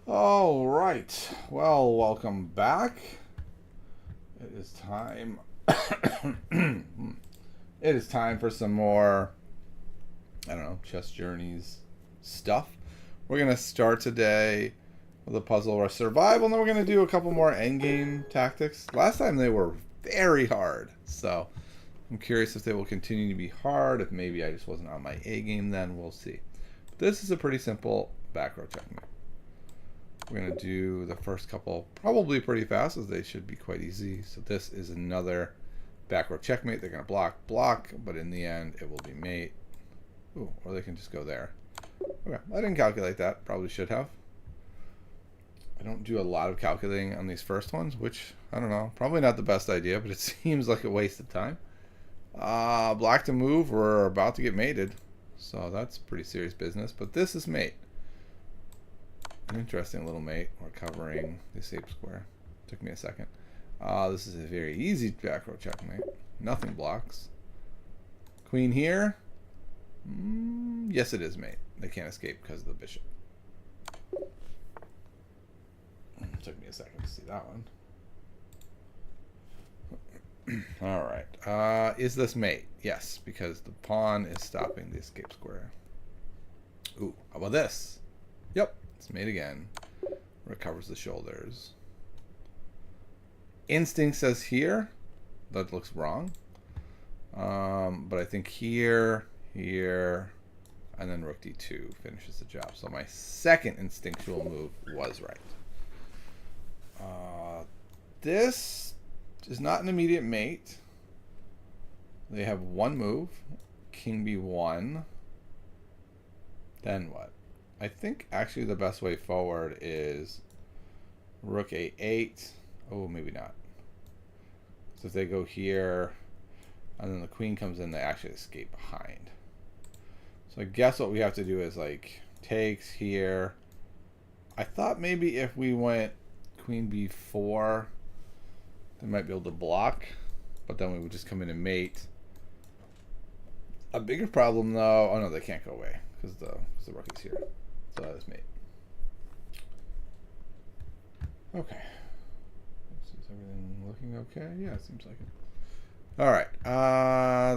All right. Well, welcome back. It is time. It is time for some more, I don't know, Chess Journeys stuff. We're going to start today with a puzzle or survival, and then we're going to do a couple more endgame tactics. Last time they were very hard, so I'm curious if they will continue to be hard, if maybe I just wasn't on my A game then. We'll see. But this is a pretty simple back row checkmate. We're going to do the first couple probably pretty fast, as they should be quite easy. So this is another back row checkmate. They're going to block, but in the end it will be mate. Ooh, or they can just go there. Okay, I didn't calculate that. Probably should have. I don't do a lot of calculating on these first ones, which, I don't know, probably not the best idea, but it seems like a waste of time. Black to move, we're about to get mated. So that's pretty serious business, but this is mate. An interesting little mate. We're covering the escape square. Took me a second. This is a very easy back row checkmate. Nothing blocks. Queen here. Yes, it is mate. They can't escape because of the bishop. Took me a second to see that one. All right. Is this mate? Yes, because the pawn is stopping the escape square. Ooh, how about this? Yep. It's mate again. Recovers the shoulders. Instinct says here. That looks wrong. But I think here, and then rook d2 finishes the job. So my second instinctual move was right. This is not an immediate mate. They have one move. King b1. Then what? I think actually the best way forward is rook a8. Oh, maybe not. So if they go here, and then the queen comes in, they actually escape behind. So I guess what we have to do is like takes here. I thought maybe if we went queen b4, they might be able to block, but then we would just come in and mate. A bigger problem though, oh no, they can't go away because the rook is here. So that is mate. Okay. Is everything looking okay? Yeah, it seems like it. All right.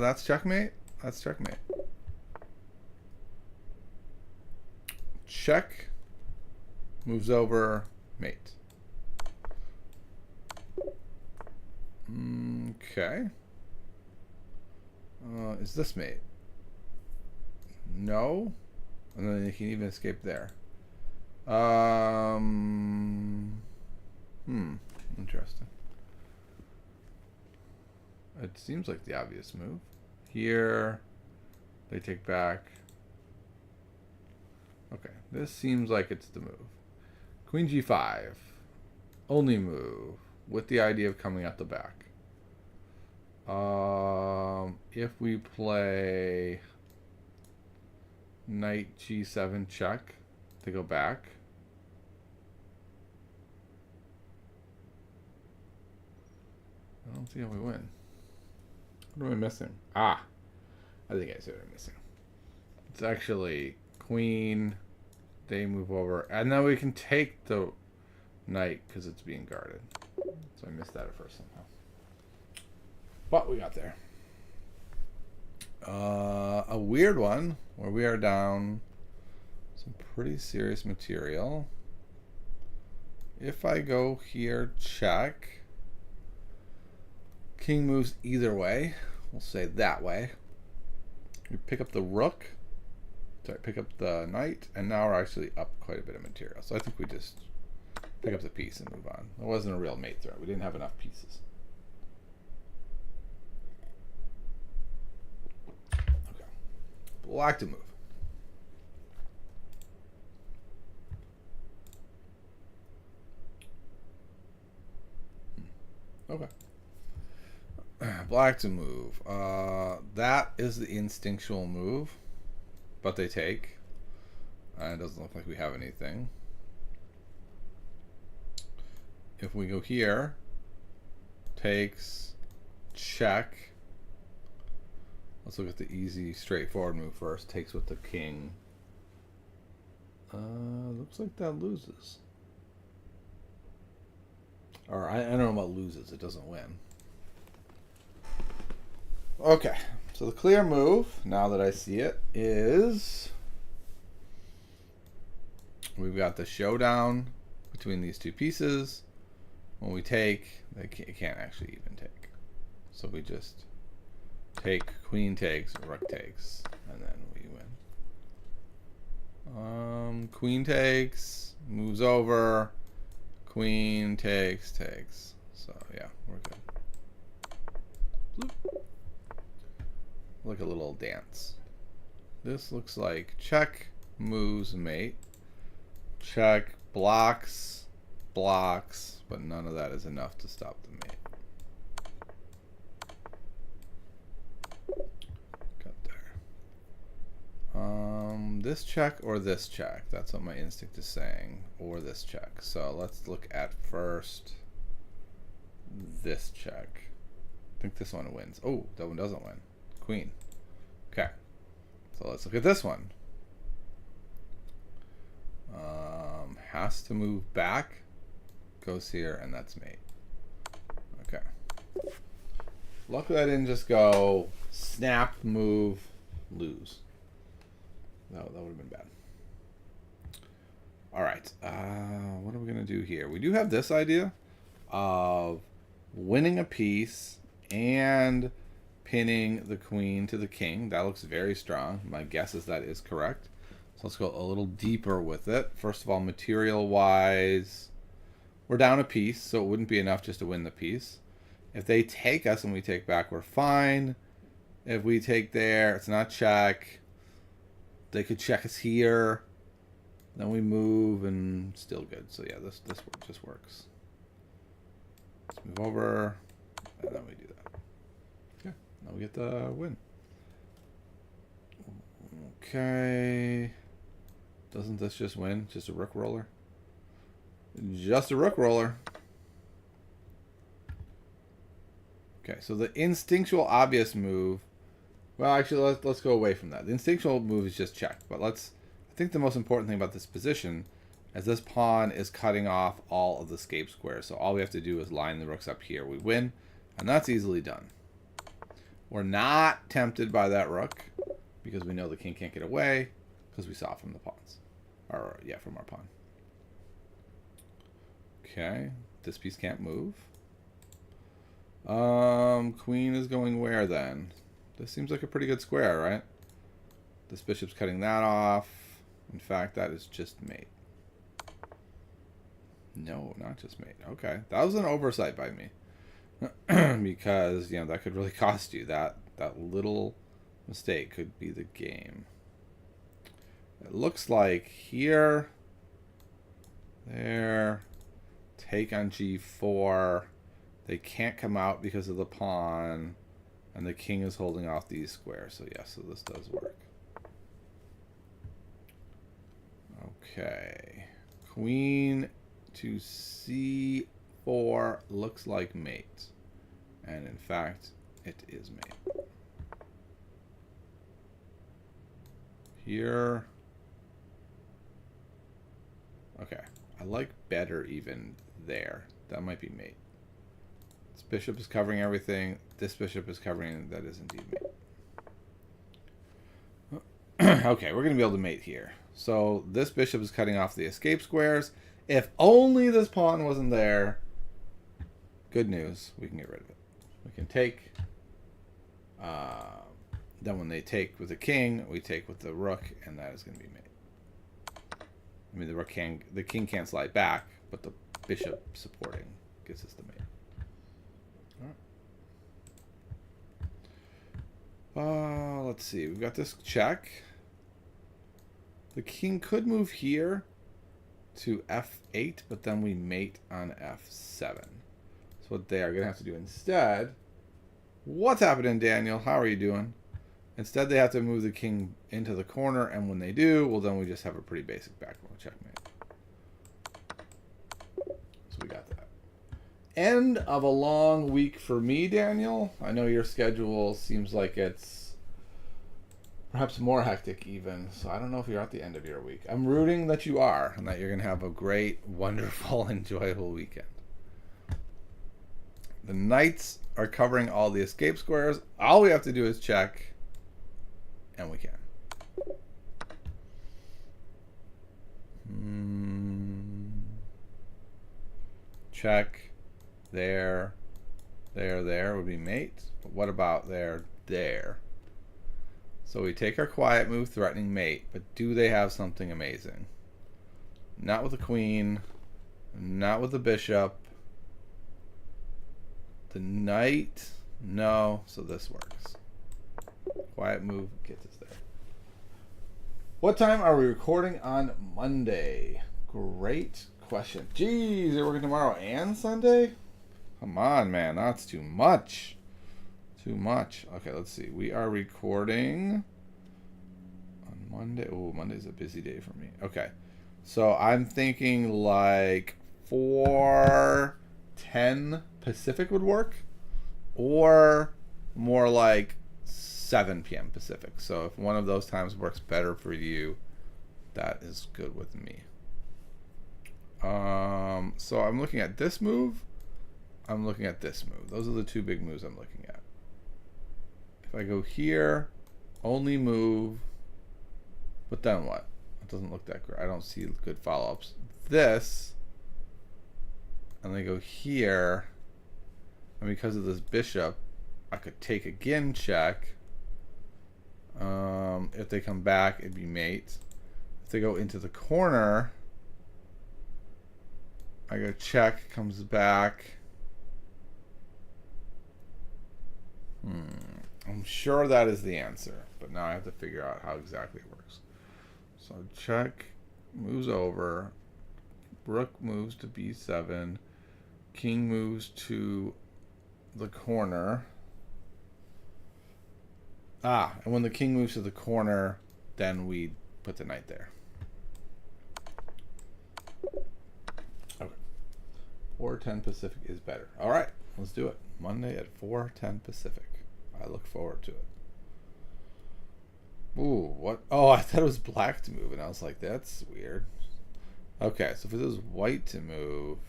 That's checkmate. That's checkmate. Check. Moves over. Mate. Okay. Is this mate? No. And then you can even escape there. Interesting. It seems like the obvious move. Here, they take back. Okay, this seems like it's the move. Queen g5. Only move with the idea of coming out the back. If we play knight g7 check to go back. I don't see how we win. What am I missing? I think I see what I'm missing. It's actually queen, they move over, and then we can take the knight because it's being guarded. So I missed that at first somehow. But we got there. A weird one where we are down some pretty serious material. If I go here, check. King moves either way. We'll say that way. We pick up the rook. Sorry, pick up the knight, and now we're actually up quite a bit of material. So I think we just pick up the piece and move on. It wasn't a real mate threat. We didn't have enough pieces. Okay. Black to move. Okay. Black to move. That is the instinctual move, but they take. It doesn't look like we have anything. If we go here, takes, check. Let's look at the easy, straightforward move first. Takes with the king. Looks like that loses. Or I don't know about loses. It doesn't win. Okay. So the clear move, now that I see it, is we've got the showdown between these two pieces. When we take, it can't actually even take. So we just take, queen takes, rook takes, and then we win. Queen takes, moves over, queen takes, takes. So yeah, we're good. Bloop. Like a little dance. This looks like check, moves, mate. Check, blocks, blocks, but none of that is enough to stop the mate. Cut there. This check or this check. That's what my instinct is saying. Or this check. So let's look at first this check. I think this one wins. Oh, that one doesn't win. Queen. Okay. So let's look at this one. Has to move back. Goes here, and that's mate. Okay. Luckily I didn't just go snap, move, lose. No, that would have been bad. All right. What are we going to do here? We do have this idea of winning a piece and pinning the queen to the king. That looks very strong. My guess is that is correct. So let's go a little deeper with it. First of all, material-wise, we're down a piece, so it wouldn't be enough just to win the piece. If they take us and we take back, we're fine. If we take there, it's not check. They could check us here. Then we move and still good. So yeah, this just works. Let's move over, and then we do that. Okay, now we get the win. Okay. Doesn't this just win? Just a rook roller? Just a rook roller. Okay, so the instinctual obvious move. Well, actually, let's go away from that. The instinctual move is just check. But I think the most important thing about this position is this pawn is cutting off all of the escape squares. So all we have to do is line the rooks up here. We win, and that's easily done. We're not tempted by that rook because we know the king can't get away because we saw it from the pawns. Or, yeah, from our pawn. Okay, this piece can't move. Queen is going where then? This seems like a pretty good square, right? This bishop's cutting that off. In fact, that is just mate. No, not just mate. Okay, that was an oversight by me. Because, you know, that could really cost you. That little mistake could be the game. It looks like here, there, take on g4. They can't come out because of the pawn, and the king is holding off these squares. So yeah, so this does work. Okay, queen to c4 looks like mate, and in fact, it is mate. Here. Okay, I like better even there. That might be mate. This bishop is covering everything. This bishop is covering. That is indeed mate. Okay, we're going to be able to mate here. So this bishop is cutting off the escape squares. If only this pawn wasn't there, good news, we can get rid of it. We can take. Then when they take with the king, we take with the rook, and that is going to be mate. I mean, the king can't slide back, but the bishop supporting gets us the mate. Let's see. We've got this check. The king could move here to f8, but then we mate on f7. So what they are going to have to do instead... What's happening, Daniel? How are you doing? Instead, they have to move the king into the corner, and when they do, well, then we just have a pretty basic backbone checkmate. So we got that. End of a long week for me, Daniel. I know your schedule seems like it's Perhaps more hectic even. So I don't know if you're at the end of your week. I'm rooting that you are and that you're going to have a great, wonderful, enjoyable weekend. The knights are covering all the escape squares. All we have to do is check, and we can. Check. There would be mate. But what about there? So we take our quiet move, threatening mate, but do they have something amazing? Not with the queen, not with the bishop. The knight, no, so this works. Quiet move gets us there. What time are we recording on Monday? Great question. Geez, you're working tomorrow and Sunday? Come on, man, that's too much. Too much. Okay, let's see. We are recording on Monday. Oh, Monday's a busy day for me. Okay, so I'm thinking like 4:10 Pacific would work, or more like 7 p.m. Pacific. So if one of those times works better for you, that is good with me. So I'm looking at this move. I'm looking at this move. Those are the two big moves I'm looking at. If I go here, only move, but then what? It doesn't look that great. I don't see good follow-ups. This, and they go here, and because of this bishop, I could take again, check. If they come back, it'd be mate. If they go into the corner, I go check, comes back. I'm sure that is the answer, but now I have to figure out how exactly it works. So check, moves over, rook moves to b7, king moves to the corner. And when the king moves to the corner, then we put the knight there. Okay. 4:10 Pacific is better. All right, let's do it. Monday at 4:10 Pacific. I look forward to it. Ooh, what? Oh, I thought it was black to move, and I was like, that's weird. Okay, so if it is white to move,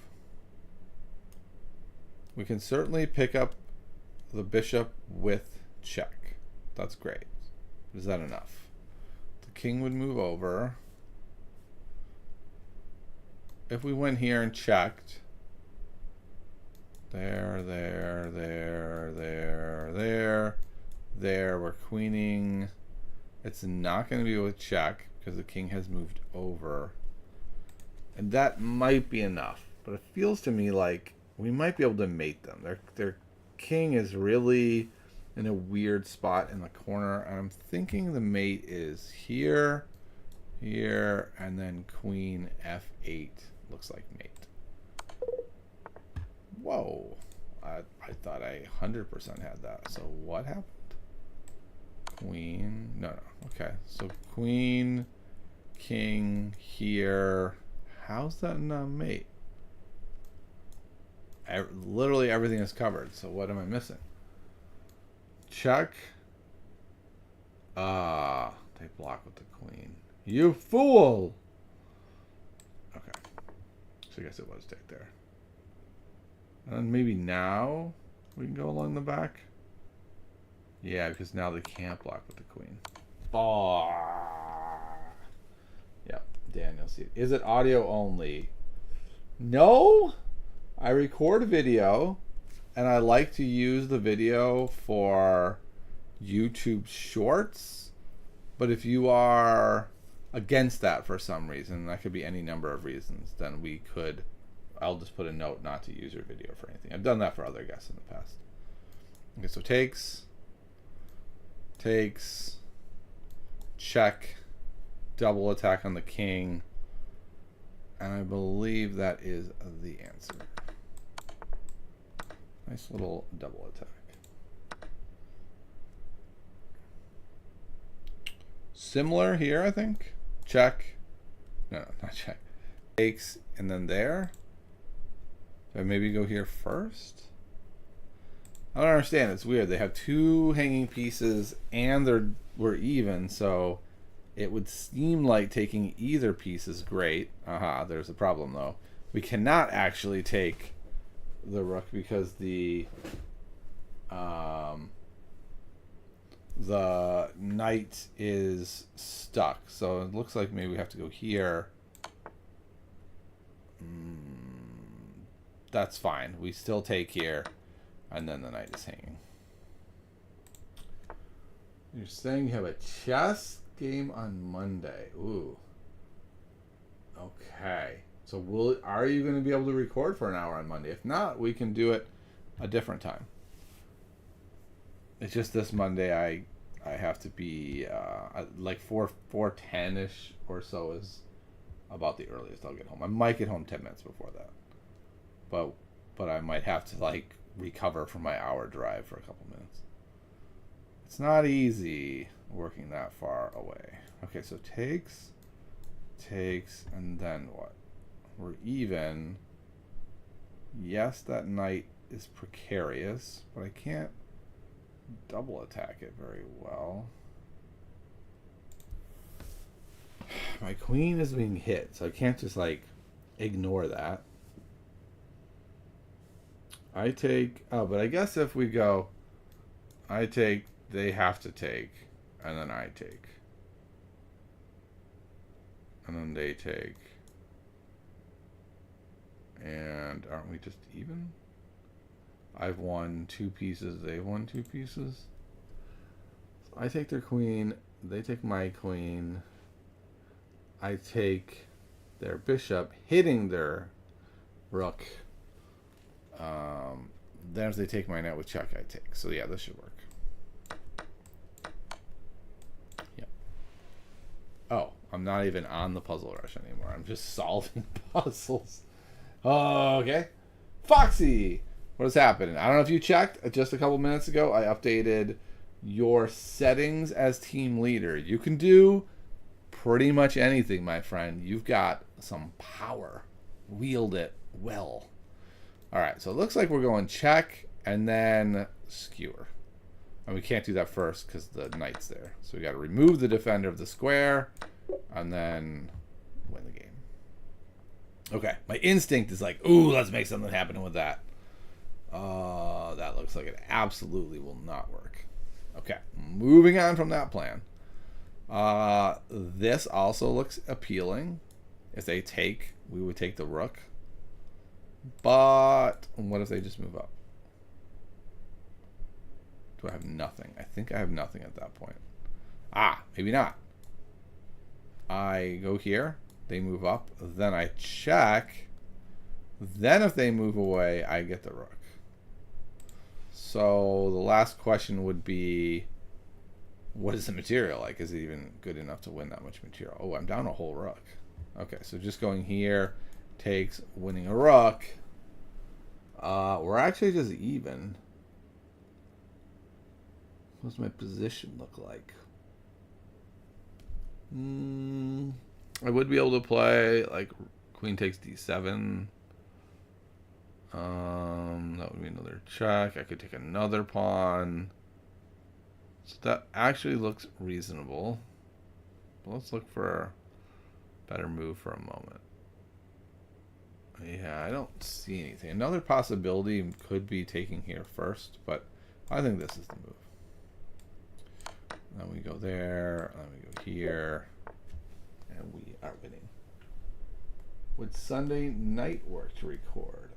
we can certainly pick up the bishop with check. That's great. Is that enough? The king would move over. If we went here and checked, there, we're queening. It's not going to be with check because the king has moved over. And that might be enough. But it feels to me like we might be able to mate them. Their king is really in a weird spot in the corner. And I'm thinking the mate is here, here, and then queen f8 looks like mate. Whoa, I thought I 100% had that. So what happened? Queen, no, okay. So queen, king here. How's that not mate? Literally everything is covered. So what am I missing? Check. They block with the queen. You fool! Okay. So I guess it was take there. And maybe now we can go along the back. Yeah, because now they can't block with the queen. Oh. Yep, Daniel, see. Is it audio only? No. I record video, and I like to use the video for YouTube Shorts. But if you are against that for some reason, that could be any number of reasons, then we could... I'll just put a note not to use your video for anything. I've done that for other guests in the past. Okay, so takes, check, double attack on the king, and I believe that is the answer. Nice little double attack. Similar here, I think. Check. No, not check. Takes, and then there. So maybe go here first? I don't understand. It's weird. They have two hanging pieces, and they're we're even, so it would seem like taking either piece is great. There's a problem though. We cannot actually take the rook because the knight is stuck. So it looks like maybe we have to go here. That's fine. We still take here, and then the knight is hanging. You're saying you have a chess game on Monday. Ooh. Okay. So are you going to be able to record for an hour on Monday? If not, we can do it a different time. It's just this Monday I have to be like 4:10ish or so is about the earliest I'll get home. I might get home 10 minutes before that. But I might have to like recover from my hour drive for a couple minutes. It's not easy working that far away. Okay, so takes, and then what? We're even. Yes, that knight is precarious, but I can't double attack it very well. My queen is being hit, so I can't just like ignore that. I take, but I guess if we go, I take, they have to take, and then I take. And then they take. And aren't we just even? I've won 2 pieces, they've won 2 pieces. So I take their queen, they take my queen. I take their bishop, hitting their rook. Then if they take my knight with check, I take. So yeah, this should work. Yep. Oh, I'm not even on the puzzle rush anymore. I'm just solving puzzles. Okay. Foxy! What is happening? I don't know if you checked. Just a couple minutes ago, I updated your settings as team leader. You can do pretty much anything, my friend. You've got some power. Wield it well. All right, so it looks like we're going check and then skewer. And we can't do that first because the knight's there. So we got to remove the defender of the square and then win the game. Okay, my instinct is like, ooh, let's make something happen with that. That looks like it absolutely will not work. Okay, moving on from that plan. This also looks appealing. If they take, we would take the rook. But what if they just move up? Do I have nothing? I think I have nothing at that point. Maybe not. I go here. They move up. Then I check. Then if they move away, I get the rook. So the last question would be, what is the material like? Is it even good enough to win that much material? Oh, I'm down a whole rook. Okay, so just going here takes winning a rook. We're actually just even. What does my position look like? I would be able to play like queen takes d7. That would be another check. I could take another pawn. So that actually looks reasonable. But let's look for a better move for a moment. Yeah, I don't see anything. Another possibility could be taking here first, but I think this is the move. Then we go there, then we go here, and we are winning. Would Sunday night work to record?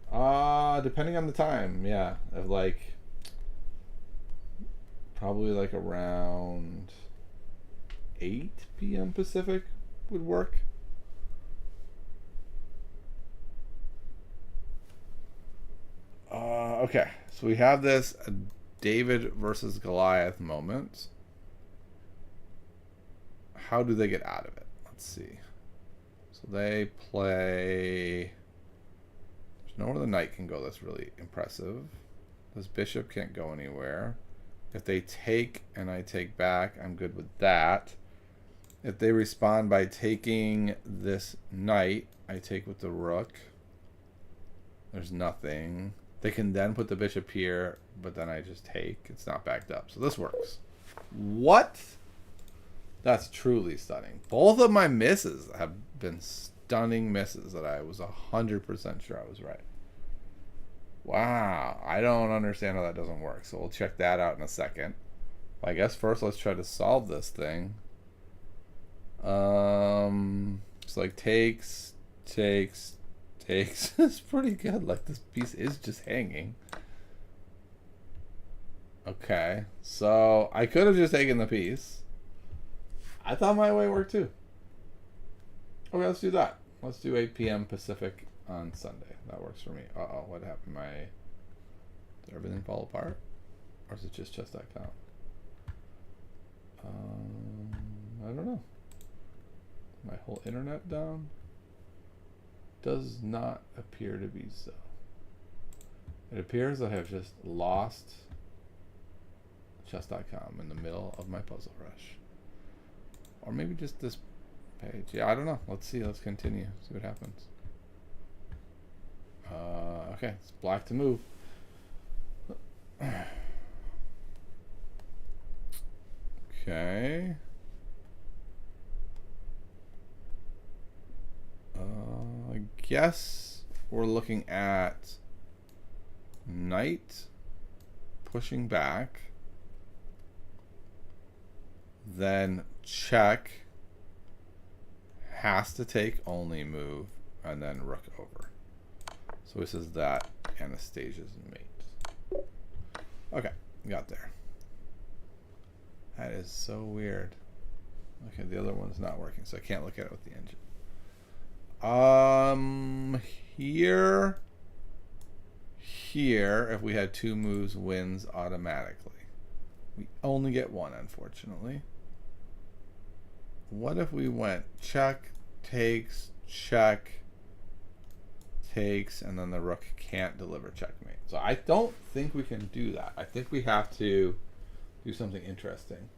Depending on the time, yeah. Of like, probably like around 8 p.m. Pacific would work. Okay, so we have this David versus Goliath moment. How do they get out of it? Let's see. So they play. There's nowhere the knight can go that's really impressive. This bishop can't go anywhere. If they take and I take back, I'm good with that. If they respond by taking this knight, I take with the rook. There's nothing. They can then put the bishop here, but then I just take. It's not backed up. So this works. What That's truly stunning. Both of my misses have been stunning misses that I was 100% sure I was right. Wow. I don't understand how that doesn't work. So we'll check that out in a second. I guess first let's try to solve this thing. It's like takes. It's pretty good. Like this piece is just hanging. Okay. So I could have just taken the piece. I thought my way worked too. Okay, let's do that. Let's do 8 p.m. Pacific on Sunday. That works for me. Uh-oh, what happened? Did everything fall apart? Or is it just chess.com? I don't know. My whole internet down? Does not appear to be so. It appears I have just lost chess.com in the middle of my puzzle rush. Or maybe just this page. Yeah, I don't know. Let's see. Let's continue. See what happens. Okay, it's black to move. Okay. I guess we're looking at knight pushing back, then check, has to take only move, and then rook over. So this is that Anastasia's mate. Okay, got there. That is so weird. Okay, the other one's not working, so I can't look at it with the engine. Here, if we had 2 moves, wins automatically. We only get 1, unfortunately. What if we went check, takes, check, takes, and then the rook can't deliver checkmate? So I don't think we can do that. I think we have to do something interesting.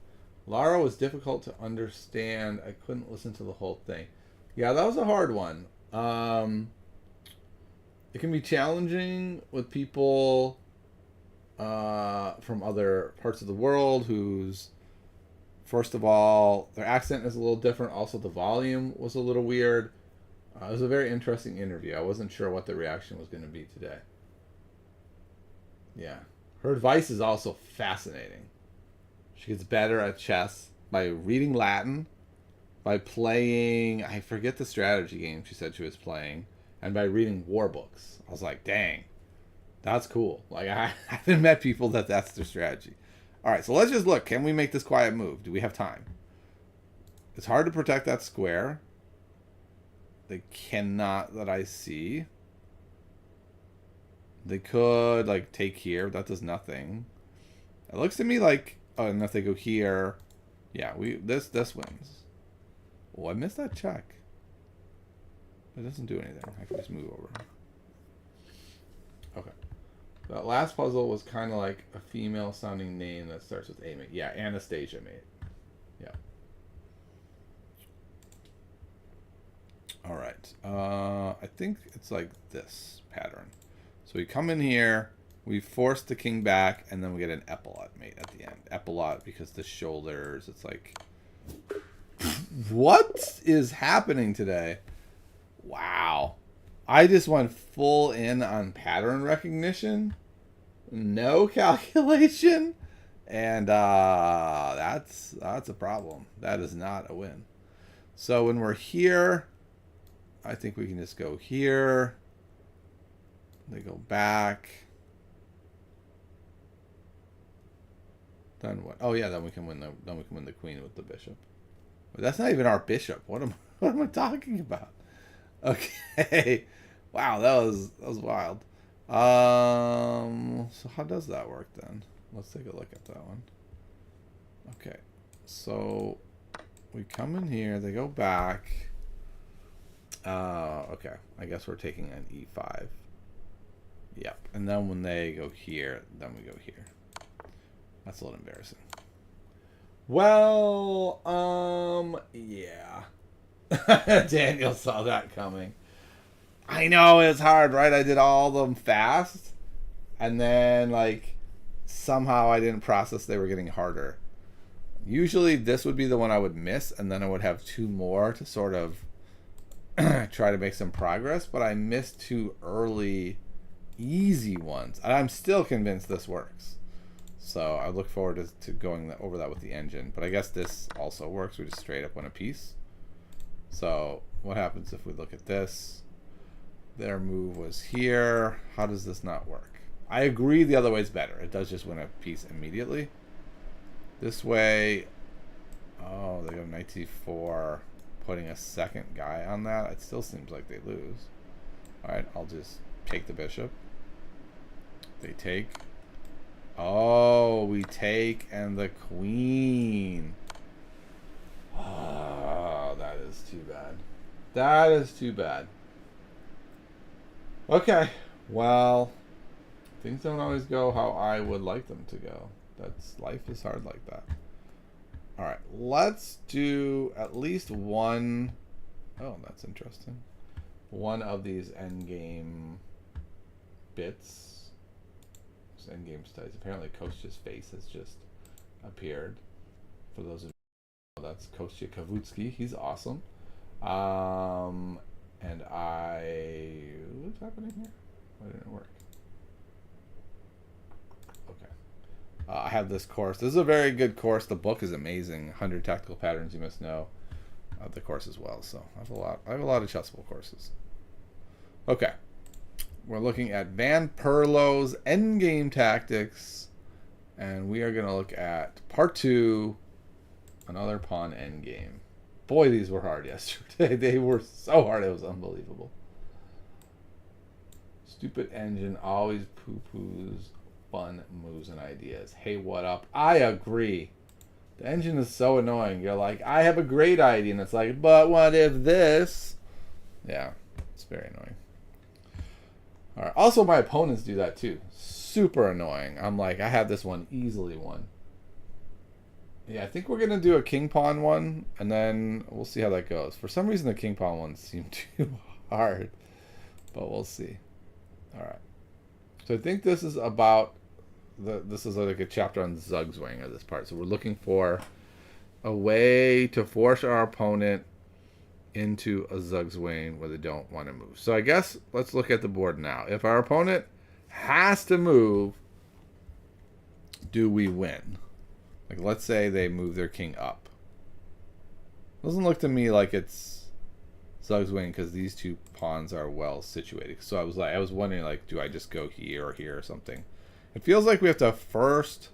Lara was difficult to understand. I couldn't listen to the whole thing. Yeah, that was a hard one. It can be challenging with people from other parts of the world whose, first of all, their accent is a little different. Also, the volume was a little weird. It was a very interesting interview. I wasn't sure what the reaction was going to be today. Yeah. Her advice is also fascinating. She gets better at chess by reading Latin, by playing, I forget the strategy game she said she was playing, and by reading war books. I was like, dang, that's cool. Like, I haven't met people that's their strategy. All right, so let's just look. Can we make this quiet move? Do we have time? It's hard to protect that square. They cannot, that I see. They could, like, take here. That does nothing. It looks to me like, oh, and if they go here, yeah, this wins. Oh, I missed that check. It doesn't do anything. I can just move over. Okay. That last puzzle was kind of like a female-sounding name that starts with A, mate. Yeah, Anastasia, mate. Yeah. All right. I think it's like this pattern. So we come in here, we force the king back, and then we get an epaulette, mate, at the end. Epaulette because the shoulders, it's like... What is happening today? Wow. I just went full in on pattern recognition. No calculation. And that's a problem. That is not a win. So when we're here, I think we can just go here. They go back. Then what? Oh yeah, then we can win the queen with the bishop. But that's not even our bishop. What am I talking about? Okay. Wow, that was wild. So how does that work then? Let's take a look at that one. Okay. So we come in here, they go back. Okay. I guess we're taking an e5. Yep. And then when they go here, then we go here. That's a little embarrassing. Well, yeah. Daniel saw that coming. I know it's hard, right? I did all of them fast, and then like somehow I didn't process they were getting harder. Usually this would be the one I would miss, and then I would have two more to sort of try to make some progress, but I missed two early easy ones. And I'm still convinced this works. So I look forward to going over that with the engine. But I guess this also works. We just straight up win a piece. So what happens if we look at this? Their move was here. How does this not work? I agree the other way is better. It does just win a piece immediately. This way, oh, they go knight c4, putting a second guy on that. It still seems like they lose. All right, I'll just take the bishop. They take. Oh, we take and the queen. Oh, that is too bad. That is too bad. Okay, well, things don't always go how I would like them to go. Life is hard like that. All right, let's do at least one. Oh, that's interesting. One of these endgame bits. Endgame studies. Apparently, Kostya's face has just appeared. For those of you who know, that's Kostya Kavutsky. He's awesome. And what's happening here? Why didn't it work? Okay. I have this course. This is a very good course. The book is amazing. 100 Tactical Patterns You Must Know. The course as well. So I have a lot of chessable courses. Okay. We're looking at Van Perlo's Endgame Tactics. And we are going to look at part 2, another pawn endgame. Boy, these were hard yesterday. They were so hard, it was unbelievable. Stupid engine always poo-poos fun moves and ideas. Hey, what up? I agree. The engine is so annoying. You're like, I have a great idea. And it's like, but what if this? Yeah, it's very annoying. All right. Also, my opponents do that too. Super annoying. I'm like, I have this one easily won. Yeah, I think we're going to do a king pawn one, and then we'll see how that goes. For some reason, the king pawn ones seem too hard, but we'll see. All right. So I think this is about, this is like a chapter on Zugzwang of this part. So we're looking for a way to force our opponent into a Zugzwang where they don't want to move. So I guess let's look at the board now. If our opponent has to move, do we win? Like, let's say they move their king up. Doesn't look to me like it's Zugzwang because these two pawns are well situated. So I was wondering, like, do I just go here or here or something? It feels like we have to first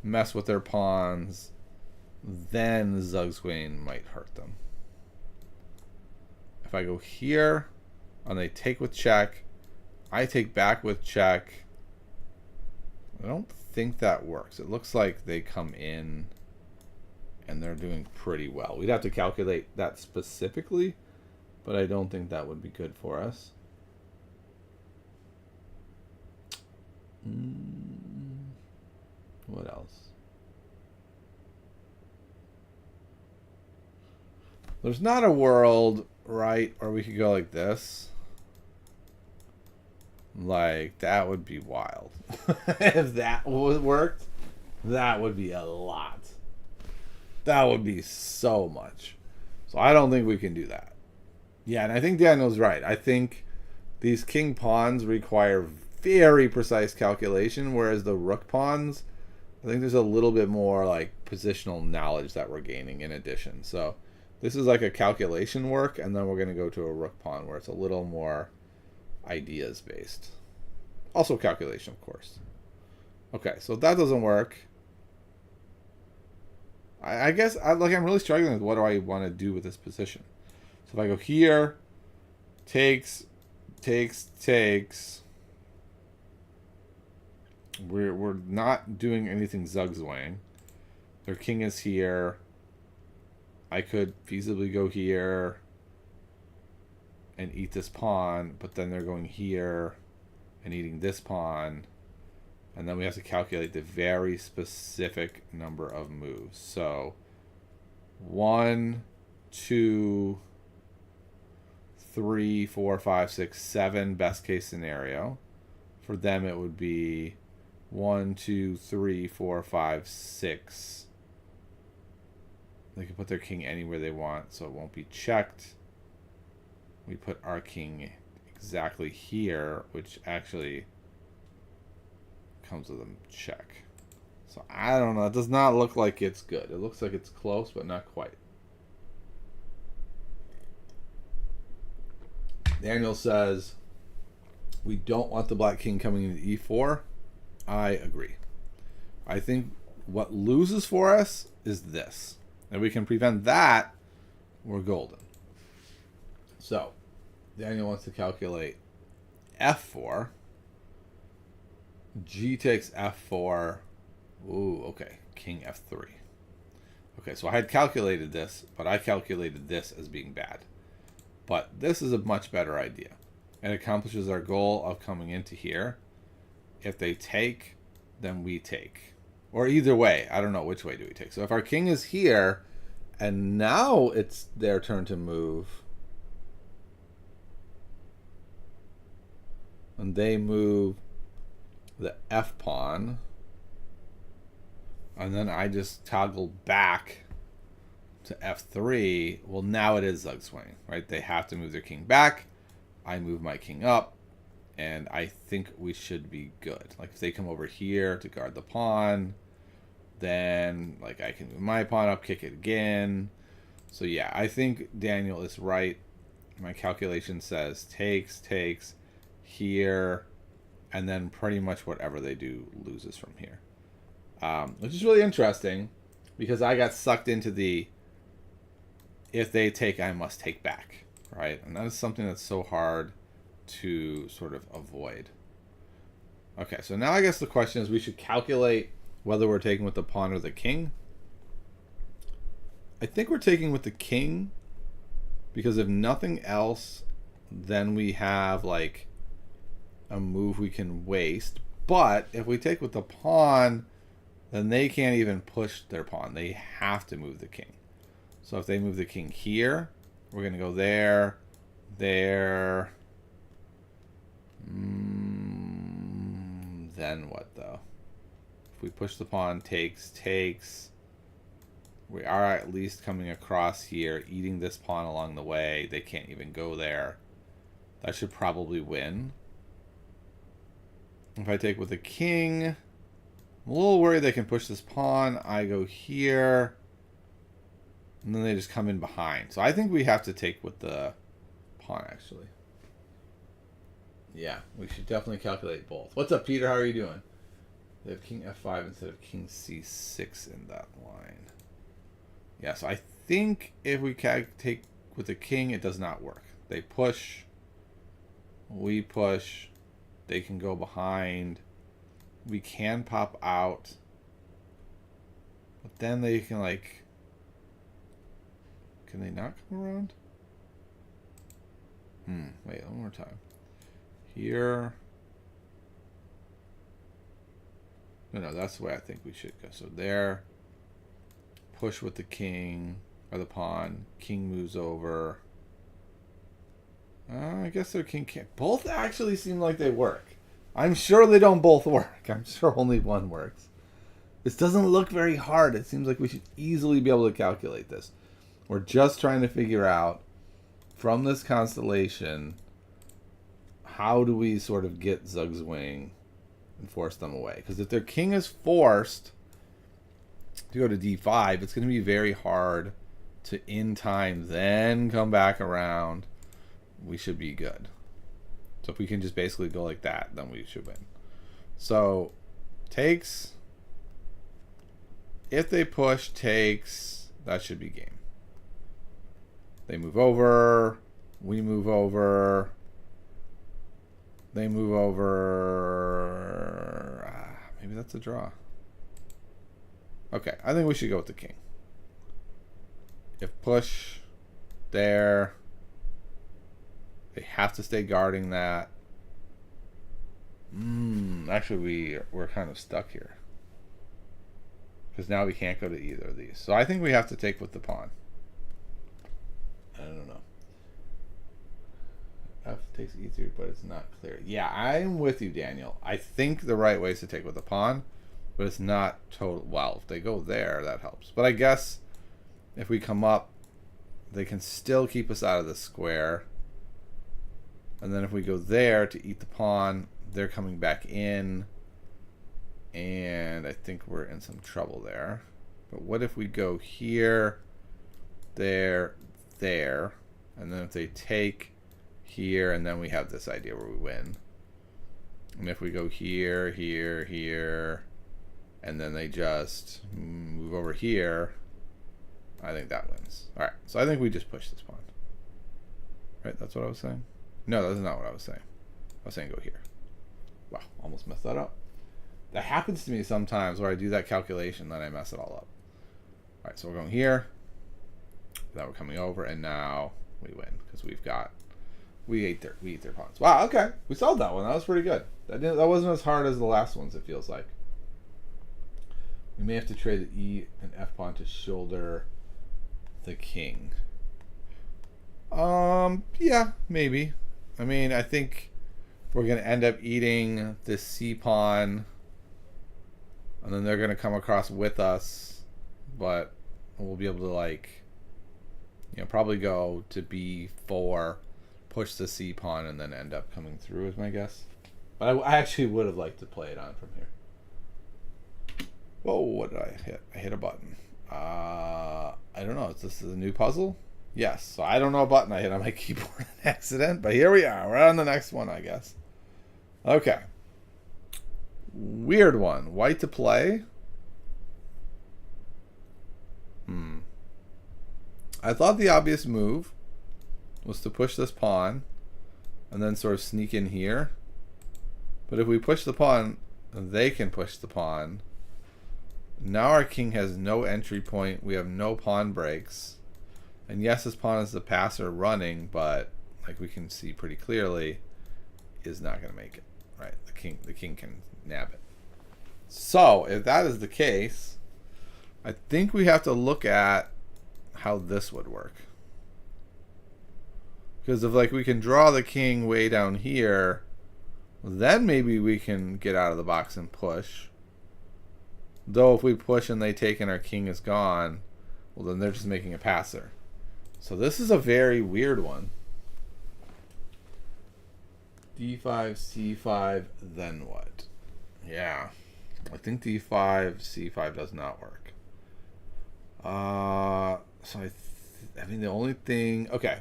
mess with their pawns, then Zugzwang might hurt them. If I go here, and they take with check, I take back with check. I don't think that works. It looks like they come in and they're doing pretty well. We'd have to calculate that specifically, but I don't think that would be good for us. What else? There's not a world, right, or we could go like this. Like, that would be wild. If that worked, that would be a lot. That would be so much. So I don't think we can do that. Yeah, and I think Daniel's right. I think these king pawns require very precise calculation, whereas the rook pawns, I think there's a little bit more like positional knowledge that we're gaining in addition. So this is like a calculation work, and then we're going to go to a rook pawn where it's a little more ideas based. Also calculation, of course. Okay, so if that doesn't work, I guess I'm really struggling with what do I want to do with this position. So if I go here, takes, we're not doing anything Zugzwang. Their king is here. I could feasibly go here and eat this pawn, but then they're going here and eating this pawn, and then we have to calculate the very specific number of moves. So 1, 2, 3, 4, 5, 6, 7 best case scenario. For them it would be 1, 2, 3, 4, 5, 6 They can put their king anywhere they want, so it won't be checked. We put our king exactly here, which actually comes with a check. So I don't know. It does not look like it's good. It looks like it's close, but not quite. Daniel says, we don't want the black king coming into e4. I agree. I think what loses for us is this. And we can prevent that, we're golden. So, Daniel wants to calculate f4. G takes f4. Ooh, okay. King f3. Okay, so I had calculated this, but I calculated this as being bad. But this is a much better idea. And it accomplishes our goal of coming into here. If they take, then we take. Or either way, I don't know which way do we take. So if our king is here, and now it's their turn to move, and they move the f pawn, and then I just toggle back to f3, well, now it is Zug swing, right? They have to move their king back. I move my king up, and I think we should be good. Like, if they come over here to guard the pawn, then, like, I can move my pawn up, kick it again. So, yeah, I think Daniel is right. My calculation says takes, here, and then pretty much whatever they do loses from here. Which is really interesting, because I got sucked into the if they take, I must take back, right? And that is something that's so hard to sort of avoid. Okay, so now I guess the question is we should calculate whether we're taking with the pawn or the king. I think we're taking with the king, because if nothing else, then we have like a move we can waste. But if we take with the pawn, then they can't even push their pawn. They have to move the king. So if they move the king here, we're going to go there, there. Then what, though? If we push the pawn, takes. We are at least coming across here, eating this pawn along the way. They can't even go there. That should probably win. If I take with the king, I'm a little worried they can push this pawn. I go here. And then they just come in behind. So I think we have to take with the pawn, actually. Yeah, we should definitely calculate both. What's up, Peter? How are you doing? They have king f5 instead of king c6 in that line. Yeah, so I think if we take with the king, it does not work. They push. We push. They can go behind. We can pop out. But then they can, like... Can they not come around? Wait, one more time. Here. No, that's the way I think we should go. So there. Push with the king or the pawn. King moves over. I guess their king can't. Both actually seem like they work. I'm sure they don't both work. I'm sure only one works. This doesn't look very hard. It seems like we should easily be able to calculate this. We're just trying to figure out, from this constellation, how do we sort of get Zugzwang and force them away? Because if their king is forced to go to d5, it's going to be very hard to, in time, then come back around. We should be good. So if we can just basically go like that, then we should win. So, takes. If they push, takes. That should be game. They move over. We move over. They move over. Maybe that's a draw. Okay, I think we should go with the king. If push, there. They have to stay guarding that. Actually, we're kind of stuck here. Because now we can't go to either of these. So I think we have to take with the pawn. I don't know. F takes e3, but it's not clear. Yeah, I'm with you, Daniel. I think the right way is to take with the pawn, but it's not total. Well, if they go there, that helps. But I guess if we come up, they can still keep us out of the square. And then if we go there to eat the pawn, they're coming back in. And I think we're in some trouble there. But what if we go here, there, there, and then if they take here, and then we have this idea where we win. And if we go here, here, here, and then they just move over here, I think that wins. All right, so I think we just push this pawn. Right, that's what I was saying? No, that's not what I was saying. I was saying go here. Wow, almost messed that up. That happens to me sometimes where I do that calculation, then I mess it all up. All right, so we're going here. Now we're coming over, and now we win because we ate their pawns. Wow, okay, we solved that one. That was pretty good. That wasn't as hard as the last ones. It feels like we may have to trade the E and F pawn to shoulder the king. Yeah, maybe. I mean, I think we're gonna end up eating this C pawn, and then they're gonna come across with us, but we'll be able to, like, you know, probably go to B4, push the C pawn, and then end up coming through is my guess. But I actually would have liked to play it on from here. Whoa, what did I hit? I hit a button. I don't know. Is this a new puzzle? Yes. So I don't know a button I hit on my keyboard on accident, but here we are. We're on the next one, I guess. Okay. Weird one. White to play. I thought the obvious move was to push this pawn and then sort of sneak in here. But if we push the pawn, they can push the pawn. Now our king has no entry point. We have no pawn breaks. And yes, this pawn is the passer running, but like we can see pretty clearly, is not going to make it. Right? The king can nab it. So if that is the case, I think we have to look at how this would work. Because if, like, we can draw the king way down here, then maybe we can get out of the box and push. Though if we push and they take and our king is gone, well, then they're just making a passer. So this is a very weird one. D5, C5, then what? Yeah. I think D5, C5 does not work. So I mean, the only thing... Okay.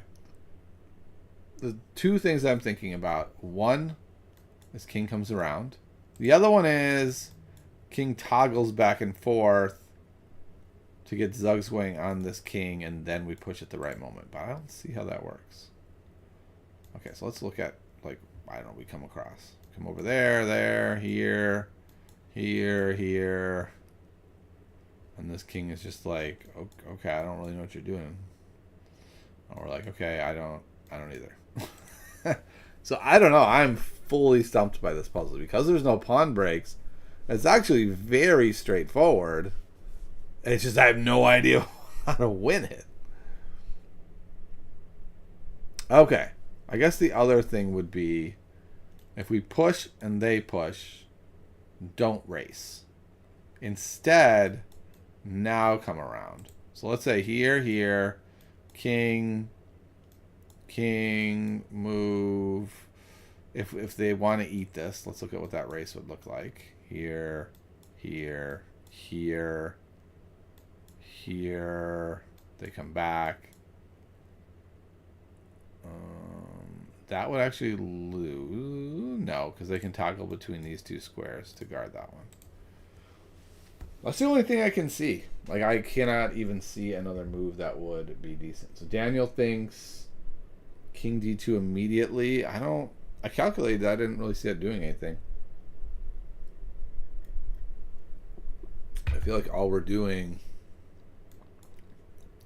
The two things I'm thinking about. One is king comes around. The other one is king toggles back and forth to get zugzwang on this king, and then we push at the right moment. But I don't see how that works. Okay, so let's look at, like, I don't know, we come across. Come over there, there, here, here, here. And this king is just like, okay, I don't really know what you're doing. And we're like, okay, I don't either. So I don't know. I'm fully stumped by this puzzle because there's no pawn breaks. It's actually very straightforward. It's just I have no idea how to win it. Okay. I guess the other thing would be if we push and they push, don't race. Instead, now come around. So let's say here, here, king, king, move. If they want to eat this, let's look at what that race would look like. Here, here, here, here. They come back. That would actually lose. No, because they can toggle between these two squares to guard that one. That's the only thing I can see. Like, I cannot even see another move that would be decent. So Daniel thinks king d2 immediately. I calculated that. I didn't really see it doing anything. I feel like all we're doing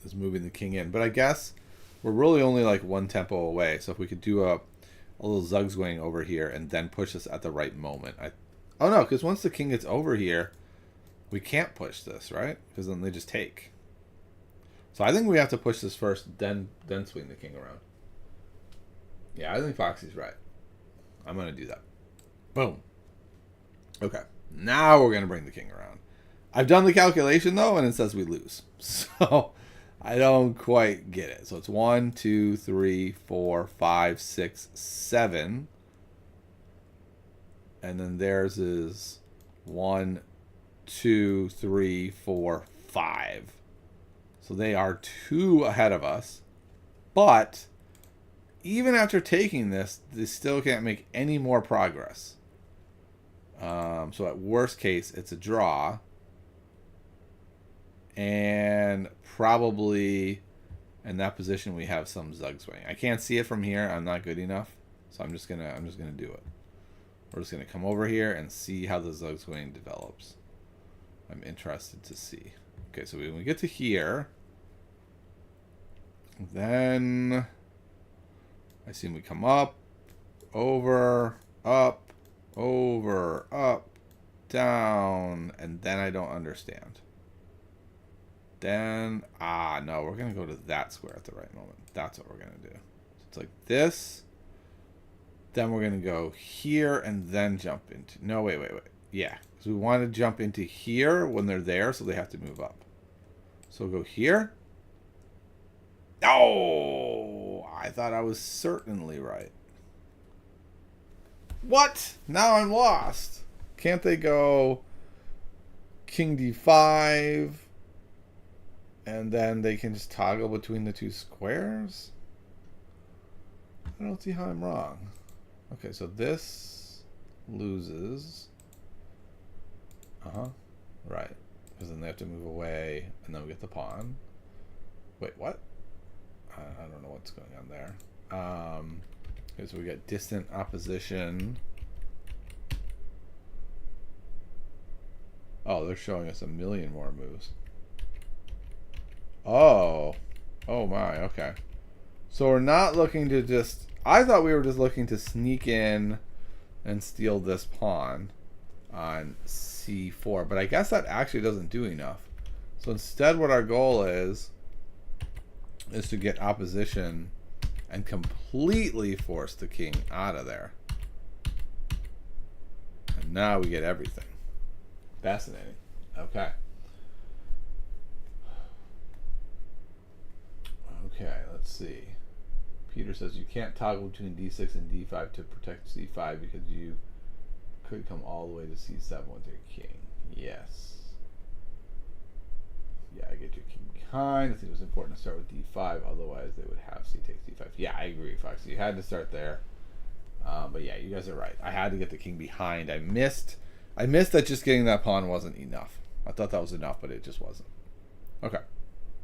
is moving the king in. But I guess we're really only like one tempo away. So if we could do a little zugzwang over here and then push this at the right moment. Oh no, because once the king gets over here, we can't push this, right? Because then they just take. So I think we have to push this first, then swing the king around. Yeah, I think Foxy's right. I'm going to do that. Boom. Okay. Now we're going to bring the king around. I've done the calculation, though, and it says we lose. So I don't quite get it. So it's 1, 2, 3, 4, 5, 6, 7. And then theirs is 1, 2, 3, 4, 5. So they are 2 ahead of us. But even after taking this, they still can't make any more progress. So at worst case, it's a draw. And probably in that position we have some Zug swing. I can't see it from here. I'm not good enough. So I'm just gonna do it. We're just gonna come over here and see how the Zug swing develops. I'm interested to see. Okay, so when we get to here, then I assume we come up, over, up, over, up, down, and then I don't understand. Then, no, we're going to go to that square at the right moment. That's what we're going to do. So it's like this. Then we're going to go here and then jump into... No, wait. Yeah, because we want to jump into here when they're there, so they have to move up. So we'll go here. Oh, I thought I was certainly right. What? Now I'm lost. Can't they go King D5... and then they can just toggle between the 2 squares? I don't see how I'm wrong. Okay, so this loses. Right. Because then they have to move away, and then we get the pawn. Wait, what? I don't know what's going on there. Okay, so we got distant opposition. Oh, they're showing us a million more moves. Oh my, okay. So we're not looking to just... I thought we were just looking to sneak in and steal this pawn on c4, but I guess that actually doesn't do enough. So instead what our goal is to get opposition and completely force the king out of there. And now we get everything. Fascinating. Okay. Okay, let's see. Peter says you can't toggle between d6 and d5 to protect c5 because you could come all the way to c7 with your king. Yes. Yeah, I get your king behind. I think it was important to start with d5, otherwise they would have c takes d5. Yeah, I agree, Fox. You had to start there. But yeah, you guys are right. I had to get the king behind. I missed that just getting that pawn wasn't enough. I thought that was enough, but it just wasn't. Okay.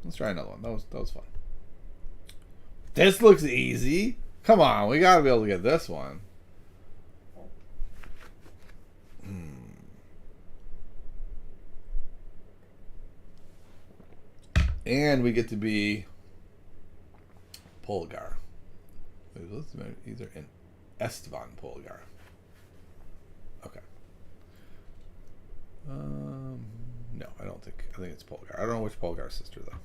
Let's try another one. That was fun. This looks easy. Come on, we gotta be able to get this one. And we get to be Polgar. Either in Esteban Polgar. Okay. No, I don't think. I think it's Polgar. I don't know which Polgar's sister though.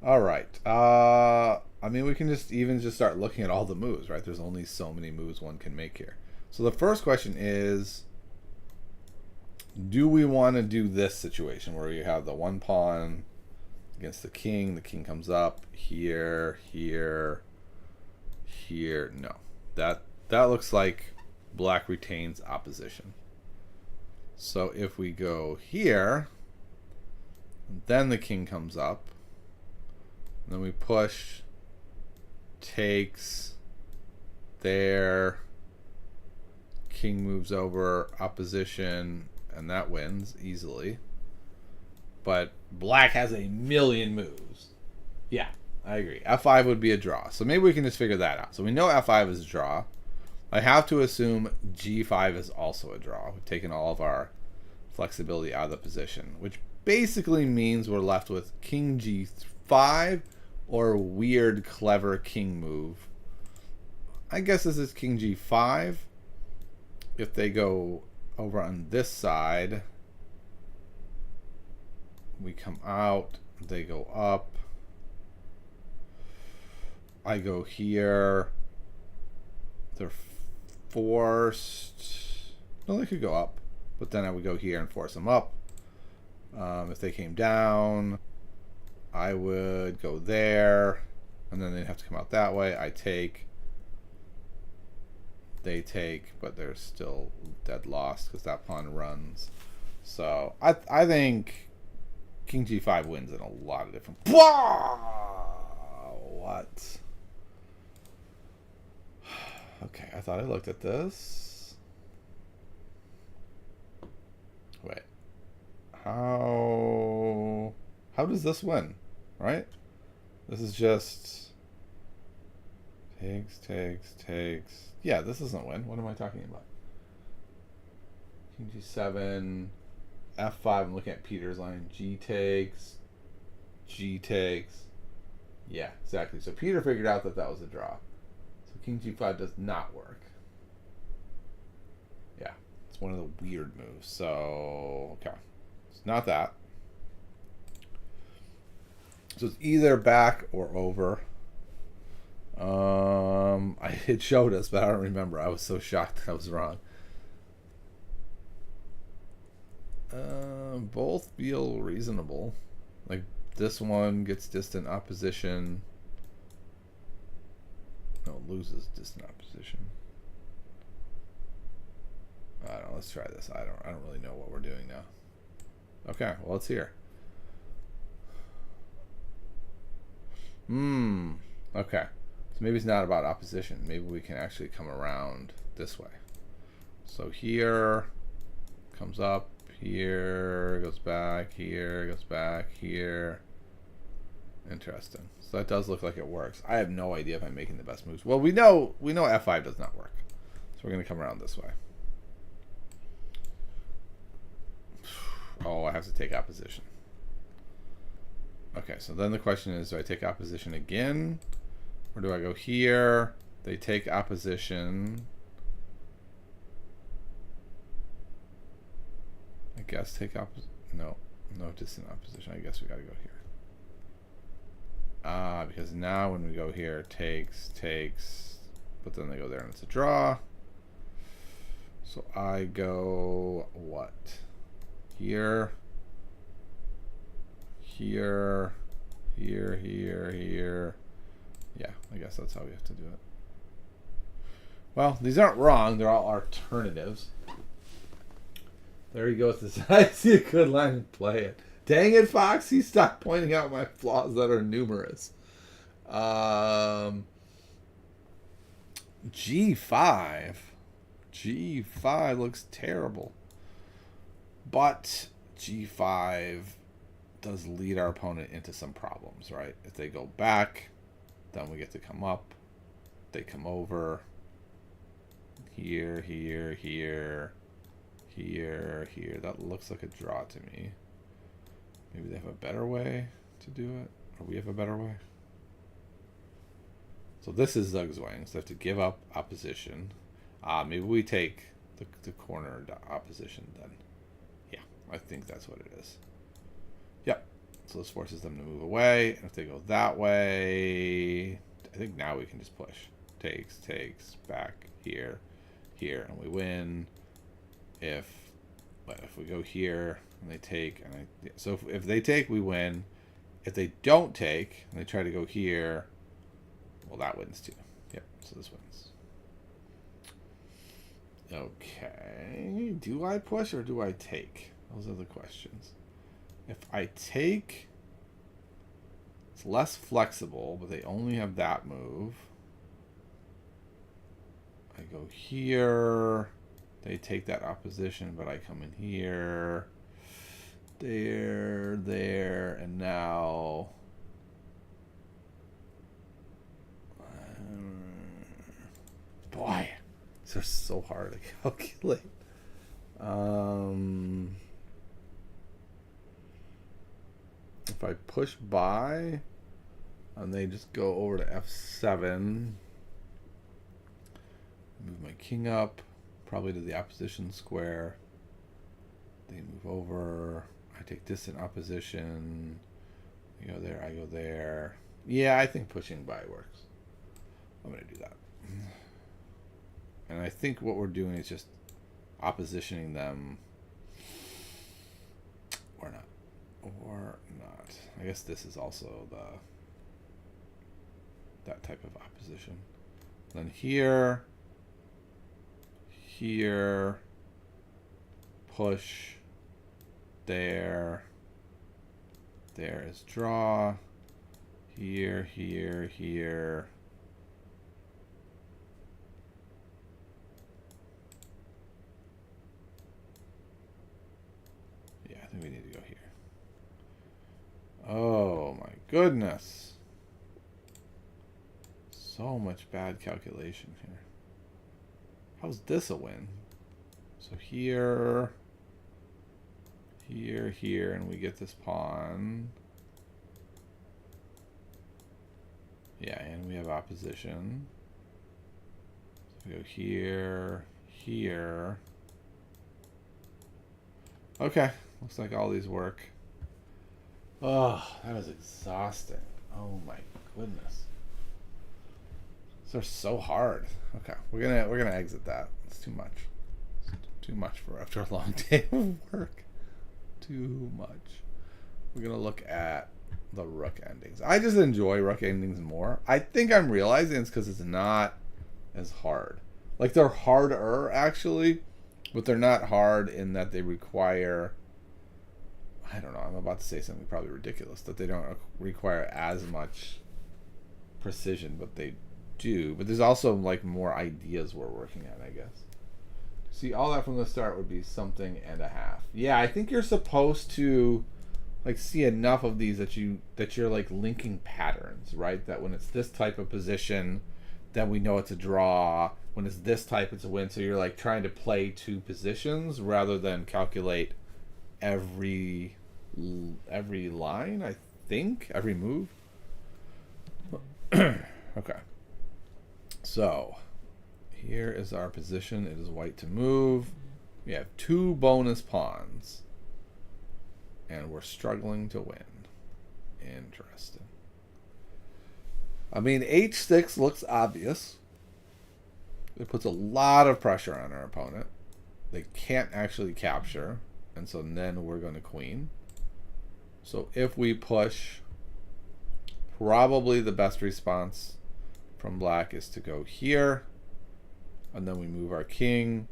All right. I mean, we can just start looking at all the moves, right? There's only so many moves one can make here. So the first question is, do we want to do this situation where you have the one pawn against the king comes up here, here, here? No. That looks like black retains opposition. So if we go here, then the king comes up, then we push, takes, there, king moves over, opposition, and that wins easily. But black has a million moves. Yeah, I agree. F5 would be a draw. So maybe we can just figure that out. So we know F5 is a draw. I have to assume G5 is also a draw. We've taken all of our flexibility out of the position, which basically means we're left with King G5 or a weird, clever king move. I guess this is King G5. If they go over on this side, we come out, they go up, I go here, they're forced. No, they could go up, but then I would go here and force them up. If they came down, I would go there, and then they'd have to come out that way. I take, they take, but they're still dead lost because that pawn runs. So I think King G5 wins in a lot of different. What? Okay, I thought I looked at this. Wait. How does this win? Right? This is just takes. Yeah, this doesn't win. What am I talking about? King G7, F5. I'm looking at Peter's line. G takes. Yeah, exactly. So Peter figured out that was a draw. So King G5 does not work. Yeah, it's one of the weird moves. So, okay. It's not that. So it's either back or over. It showed us, but I don't remember. I was so shocked that I was wrong. Both feel reasonable. Like this one gets distant opposition. No, loses distant opposition. I don't know. Let's try this. I don't really know what we're doing now. Okay, well, let's hear. Okay. So maybe it's not about opposition. Maybe we can actually come around this way. So here comes up, here goes back, here goes back, here. Interesting. So that does look like it works. I have no idea if I'm making the best moves. Well, we know F5 does not work. So we're going to come around this way. Oh, I have to take opposition. Okay, so then the question is, do I take opposition again? Or do I go here? They take opposition. I guess take opposition. No distant opposition. I guess we got to go here. Because now when we go here, takes, but then they go there and it's a draw. So I go what? Here. Yeah, I guess that's how we have to do it. Well, these aren't wrong. They're all alternatives. There he goes. I see a good line and play it. Dang it, Foxy. Stop pointing out my flaws that are numerous. G5. G5 looks terrible. But G5 does lead our opponent into some problems, right? If they go back, then we get to come up. They come over. Here. That looks like a draw to me. Maybe they have a better way to do it. Or we have a better way. So this is Zugzwang. So they have to give up opposition. Maybe we take the corner opposition then. Yeah, I think that's what it is. Yep. So this forces them to move away. And if they go that way, I think now we can just push. Takes, back, here, and we win. If we go here and they take, so if they take, we win. If they don't take and they try to go here, well, that wins too. Yep. So this wins. Okay. Do I push or do I take? Those are the questions. If I take, it's less flexible, but they only have that move. I go here. They take that opposition, but I come in here. There, and now. Boy, these are so hard to calculate. If I push by, and they just go over to F7, move my king up, probably to the opposition square. They move over. I take distant opposition. You go there, I go there. Yeah, I think pushing by works. I'm going to do that. And I think what we're doing is just oppositioning them. Or not. or not. I guess this is also that type of opposition. Then here, here, push, there is draw, here, here, here. Yeah, I think we need to go here. Oh my goodness. So much bad calculation here. How's this a win? So here, here, here, and we get this pawn. Yeah, and we have opposition. So we go here, here. Okay, looks like all these work. Oh, that was exhausting. Oh my goodness. These are so hard. Okay, we're gonna exit that. It's too much. It's too much for after a long day of work. Too much. We're gonna look at the rook endings. I just enjoy rook endings more. I think I'm realizing it's because it's not as hard. Like they're harder actually, but they're not hard in that they require, I don't know, I'm about to say something probably ridiculous, that they don't require as much precision, but they do. But there's also like more ideas we're working at, I guess. See, all that from the start would be something and a half. Yeah, I think you're supposed to like see enough of these that you're like linking patterns, right? That when it's this type of position, then we know it's a draw. When it's this type, it's a win. So you're like trying to play two positions rather than calculate every line, I think, every move. Okay. So here is our position. It is white to move. We have two bonus pawns. And we're struggling to win. Interesting. I mean, h6 looks obvious. It puts a lot of pressure on our opponent. They can't actually capture. And so then we're going to queen. So if we push, probably the best response from black is to go here. And then we move our king.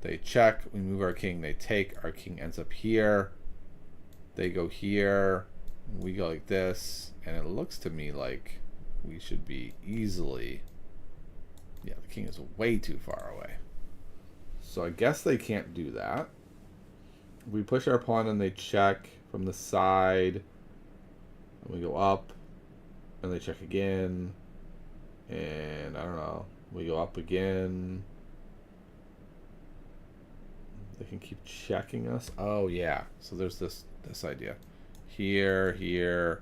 They check. We move our king. They take. Our king ends up here. They go here. We go like this. And it looks to me like we should be easily... Yeah, the king is way too far away. So I guess they can't do that. We push our pawn and they check from the side. And we go up. And they check again. And I don't know. We go up again. They can keep checking us. Oh yeah. So there's this idea. Here, here,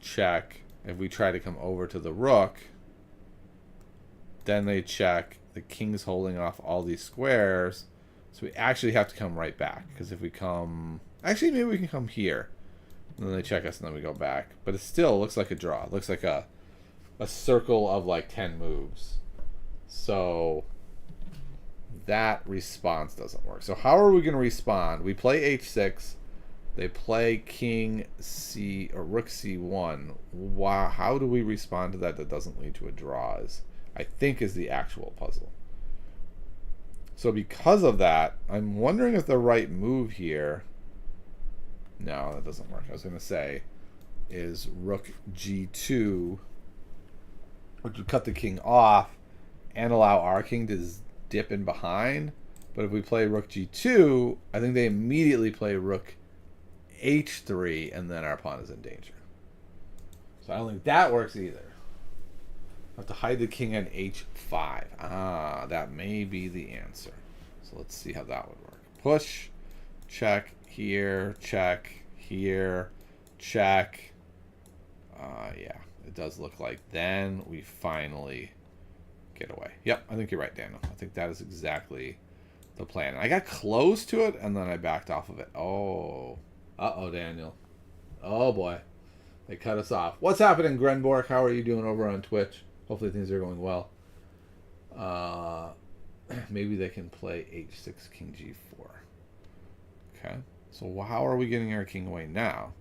check. If we try to come over to the rook, then they check. The king's holding off all these squares. So we actually have to come right back. Because if we come... Actually, maybe we can come here. And then they check us and then we go back. But it still looks like a draw. It looks like a circle of like 10 moves. So that response doesn't work. So how are we going to respond? We play h6. They play king c or rook c1. Wow, how do we respond to that doesn't lead to a draw? I think is the actual puzzle. So because of that, I'm wondering if the right move here... No, that doesn't work. I was going to say is rook g2, which would cut the king off and allow our king to dip in behind. But if we play rook g2, I think they immediately play rook h3, and then our pawn is in danger. So I don't think that works either. I have to hide the king on h5. Ah, that may be the answer. So let's see how that would work. Push, check, here, check, here, check. Yeah, it does look like then we finally get away. Yep, I think you're right, Daniel. I think that is exactly the plan. I got close to it, and then I backed off of it. Oh. Uh-oh, Daniel. Oh, boy. They cut us off. What's happening, Grenborg? How are you doing over on Twitch? Hopefully things are going well. Maybe they can play h6, king g4. Okay. So how are we getting our king away now?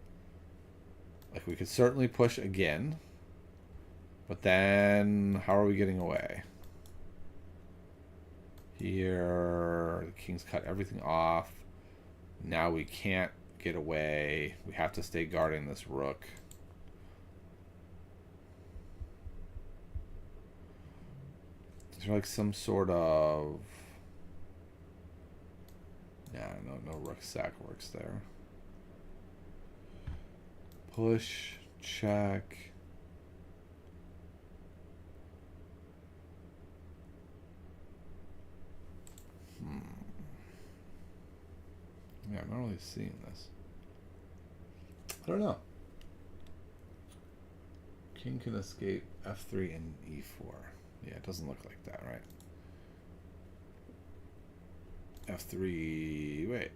Like, we could certainly push again. But then, how are we getting away? Here, the king's cut everything off. Now we can't get away. We have to stay guarding this rook. Is there like some sort of... Yeah, no rook sack works there. Push, check. Yeah, I'm not really seeing this. I don't know. King can escape f3 and e4. Yeah, it doesn't look like that, right? f3, wait.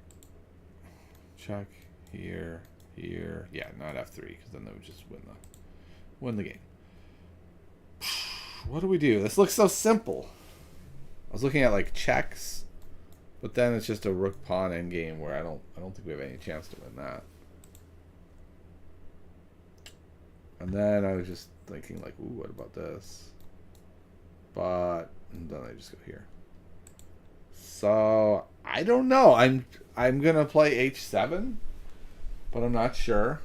Check, here, here. Yeah, not f3, because then they would just win the game. What do we do? This looks so simple. I was looking at like checks, but then it's just a rook pawn endgame where I don't think we have any chance to win that. And then I was just thinking like, ooh, what about this? But and then I just go here. So I don't know. I'm gonna play h7, but I'm not sure.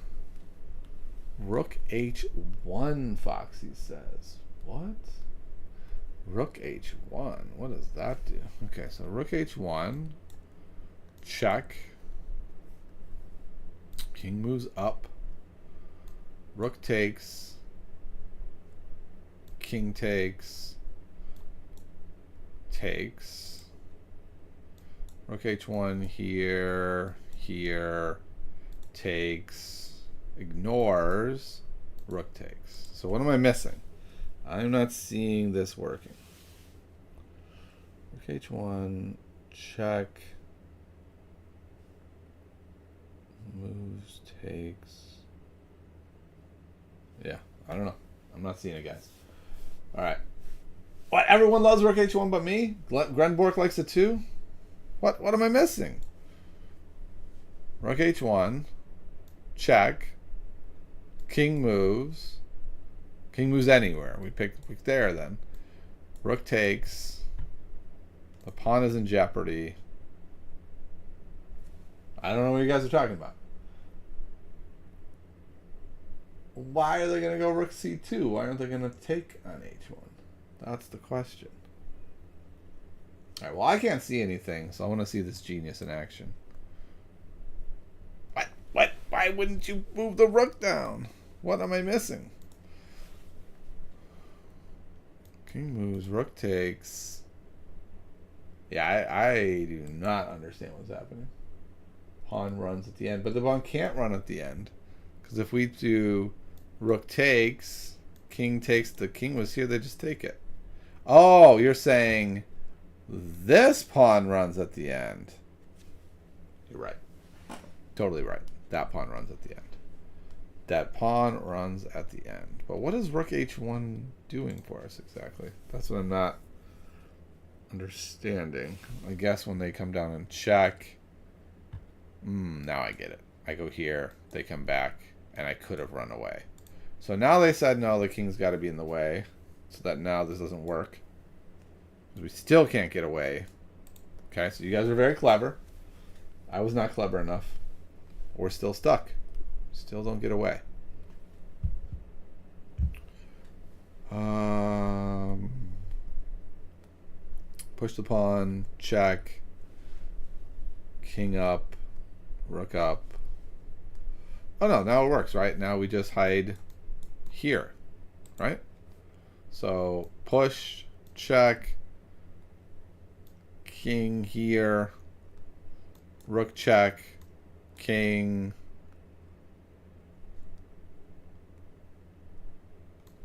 Rook h1, Foxy says. What? Rook h1. What does that do? Okay, so rook h1. Check. King moves up. Rook takes. King takes. Takes. Rook h1 here. Here. Takes. Ignores. Rook takes. So what am I missing? I'm not seeing this working. Rook h1, check. Moves, takes. Yeah, I don't know. I'm not seeing it, guys. All right. What? Everyone loves Rook h1 but me? Grenbork likes it too? What am I missing? Rook h1, check. King moves. King moves anywhere. We pick there then. Rook takes. The pawn is in jeopardy. I don't know what you guys are talking about. Why are they going to go rook c2? Why aren't they going to take on h1? That's the question. All right, well, I can't see anything, so I want to see this genius in action. What? Why wouldn't you move the rook down? What am I missing? King moves, rook takes. Yeah, I do not understand what's happening. Pawn runs at the end, but the pawn can't run at the end. Because if we do rook takes, king takes, the king was here, they just take it. Oh, you're saying this pawn runs at the end. You're right. Totally right. That pawn runs at the end. That pawn runs at the end. But what is rook h1 doing for us exactly? That's what I'm not understanding. I guess when they come down and check. Now I get it. I go here, they come back, and I could have run away. So now they said, no, the king's got to be in the way. So that now this doesn't work. Because we still can't get away. Okay, so you guys are very clever. I was not clever enough. We're still stuck. Still don't get away. Push the pawn, check. King up, rook up. Oh no, now it works, right? Now we just hide here, right? So push, check. King here. Rook check. King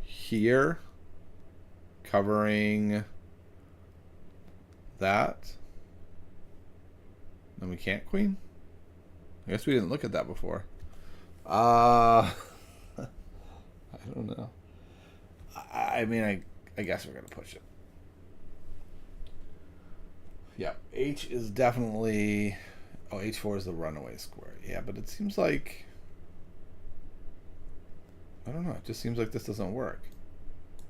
here, covering that. And we can't queen? I guess we didn't look at that before. I don't know. I mean, I guess we're going to push it. Yeah, H is definitely... Oh, H4 is the runaway square. Yeah, but it seems like... I don't know. It just seems like this doesn't work.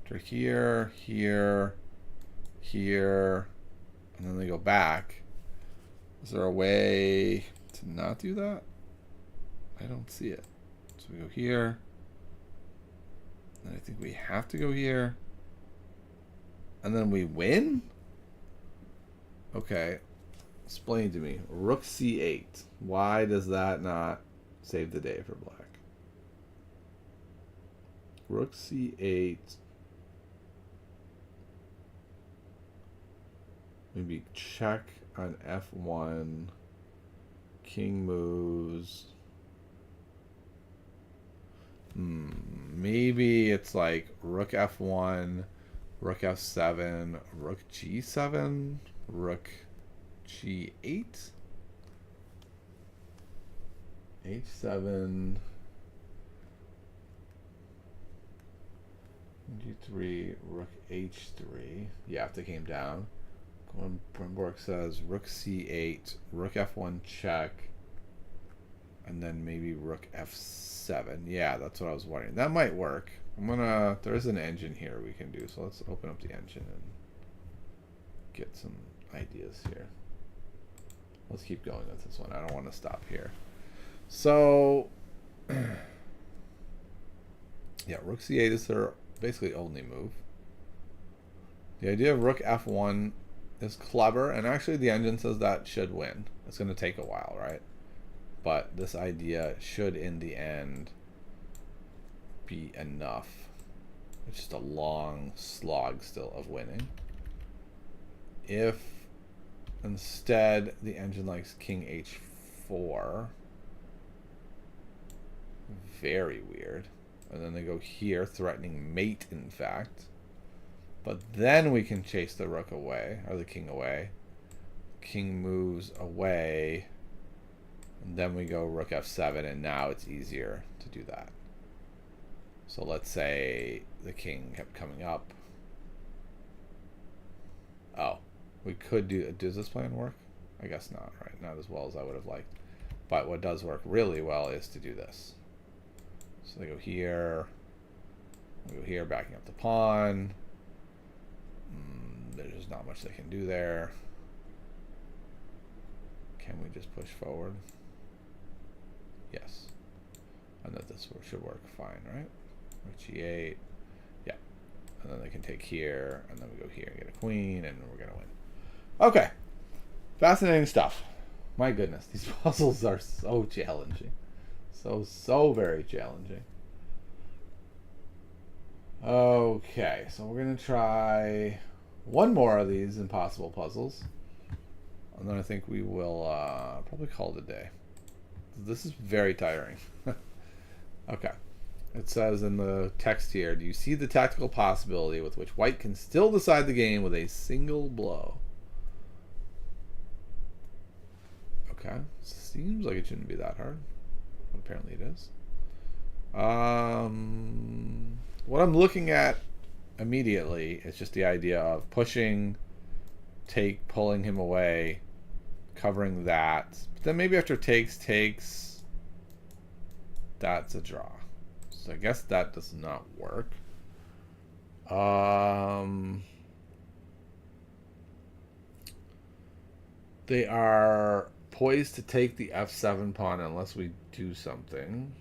After here, here, here, and then they go back. Is there a way to not do that? I don't see it. So we go here. And I think we have to go here. And then we win? Okay. Explain to me. Rook c8. Why does that not save the day for black? Rook c8. Maybe check on f1. King moves. Maybe it's like rook f1, rook f7, rook g7, rook g8, h7, g3, rook h3. Yeah, if they came down. When Brimborg says rook c8, rook f1 check, and then maybe rook f7. Yeah, that's what I was wondering. That might work. There's an engine here we can do, so let's open up the engine and get some ideas here. Let's keep going with this one. I don't want to stop here. So, yeah, rook c8 is their basically only move. The idea of rook f1 is clever, and actually the engine says that should win. It's going to take a while, right? But this idea should, in the end, be enough. It's just a long slog still of winning. If instead the engine likes king h4, very weird. And then they go here, threatening mate, in fact. But then we can chase the rook away, or the king away. King moves away. And then we go rook f7, and now it's easier to do that. So let's say the king kept coming up. Oh, we could do... Does this plan work? I guess not, right? Not as well as I would have liked. But what does work really well is to do this. So they go here. We go here, backing up the pawn. There's just not much they can do there. Can we just push forward? Yes. And that this should work fine, right? Rook g8. Yeah. And then they can take here, and then we go here and get a queen, and we're going to win. Okay. Fascinating stuff. My goodness, these puzzles are so challenging. So very challenging. Okay, so we're going to try one more of these impossible puzzles. And then I think we will probably call it a day. This is very tiring. Okay. It says in the text here, do you see the tactical possibility with which white can still decide the game with a single blow? Okay. Seems like it shouldn't be that hard. But apparently it is. What I'm looking at immediately is just the idea of pushing, pulling him away, covering that. But then maybe after takes, that's a draw. So I guess that does not work. They are poised to take the f7 pawn unless we do something.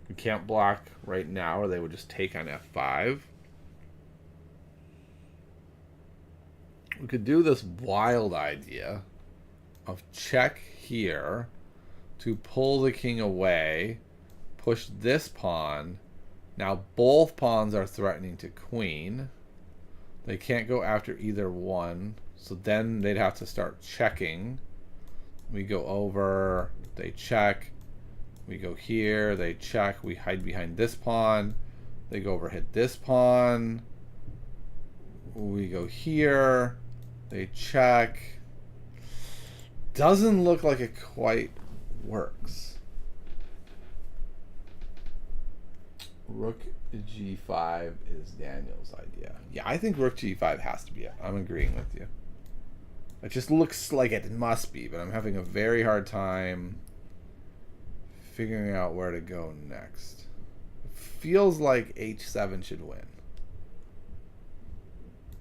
We can't block right now, or they would just take on f5. We could do this wild idea of check here to pull the king away, push this pawn. Now both pawns are threatening to queen. They can't go after either one, so then they'd have to start checking. We go over, they check. We go here, they check. We hide behind this pawn. They go over, hit this pawn. We go here. They check. Doesn't look like it quite works. Rook g5 is Daniel's idea. Yeah, I think rook g5 has to be it. I'm agreeing with you. It just looks like it must be, but I'm having a very hard time figuring out where to go next. feels like h7 should win.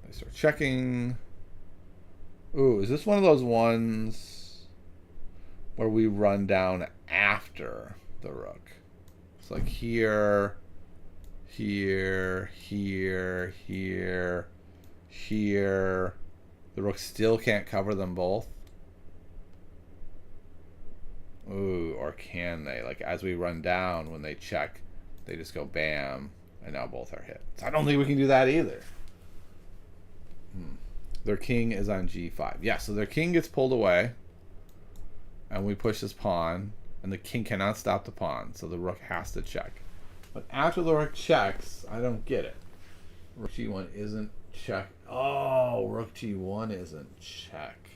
I start checking. Ooh, is this one of those ones where we run down after the rook? It's like here, here, here, here, here. The rook still can't cover them both. Ooh, or can they? Like, as we run down, when they check, they just go bam, and now both are hit. So I don't think we can do that either. Their king is on g5. Yeah, so their king gets pulled away, and we push this pawn, and the king cannot stop the pawn, so the rook has to check. But after the rook checks, I don't get it. Rook g1 isn't check. Oh, rook g1 isn't check.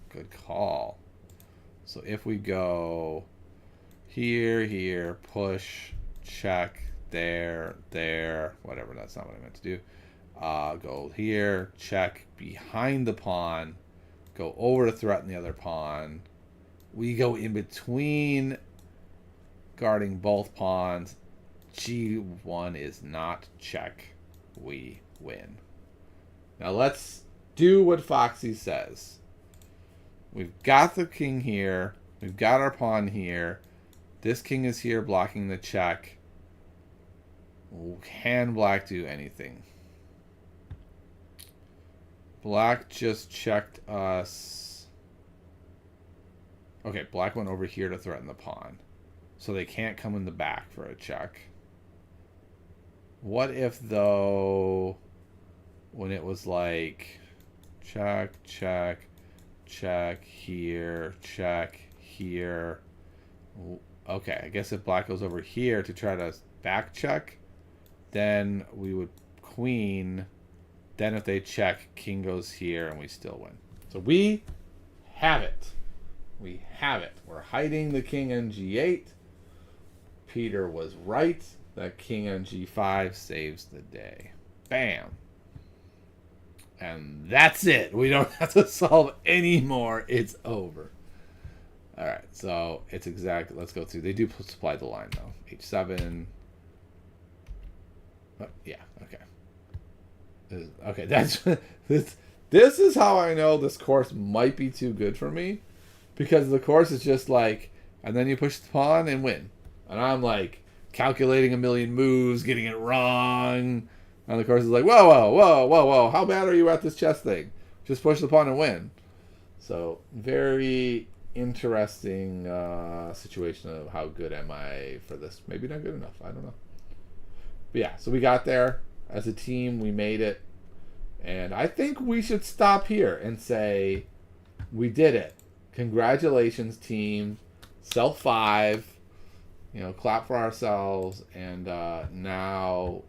Good call. So if we go here, here, push, check, there, there, whatever, that's not what I meant to do. Go here, check, behind the pawn, go over to threaten the other pawn. We go in between, guarding both pawns. G1 is not check. We win. Now let's do what Foxy says. We've got the king here. We've got our pawn here. This king is here blocking the check. Can black do anything? Black just checked us. Okay, black went over here to threaten the pawn. So they can't come in the back for a check. What if, though, when it was like check, check, check, here, check, here. Okay, I guess if black goes over here to try to back check, then we would queen. Then if they check, king goes here, and we still win. So we have it. We have it. We're hiding the king on g8. Peter was right. That king on g5 saves the day. Bam. And that's it. We don't have to solve any more. It's over. All right, so it's exact. Let's go through. They do supply the line, though. h7. Oh, yeah, okay. Okay, that's this is how I know this course might be too good for me, because the course is just like, and then you push the pawn and win, and I'm like calculating a million moves, getting it wrong, and the course is like, whoa, whoa, whoa, whoa, whoa, how bad are you at this chess thing? Just push the pawn and win. So very interesting situation of how good am I for this? Maybe not good enough. I don't know. But yeah, so we got there. As a team, we made it. And I think we should stop here and say, we did it. Congratulations, team. Self 5. You know, clap for ourselves. And now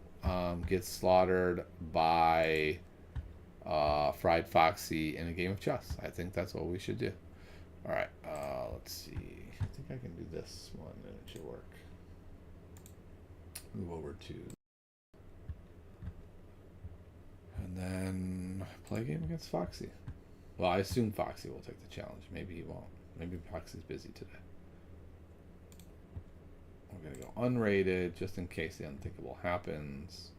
get slaughtered by Fried Foxy in a game of chess. I think that's what we should do. All right, let's see. I think I can do this one and it should work. Move over to... And then play a game against Foxy. Well, I assume Foxy will take the challenge. Maybe he won't. Maybe Foxy's busy today. We're going to go unrated just in case the unthinkable happens.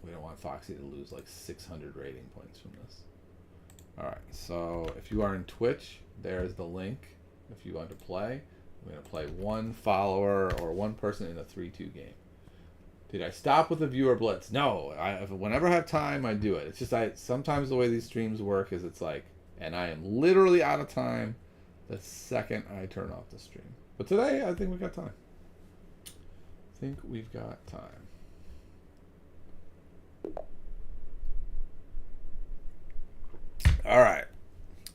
We don't want Foxy to lose like 600 rating points from this. Alright, so if you are in Twitch, there's the link if you want to play. I'm going to play one follower or one person in a 3-2 game. Did I stop with the viewer blitz? No. Whenever I have time, I do it. It's just sometimes the way these streams work is it's like, and I am literally out of time the second I turn off the stream. But today, I think we got time. I think we've got time. All right.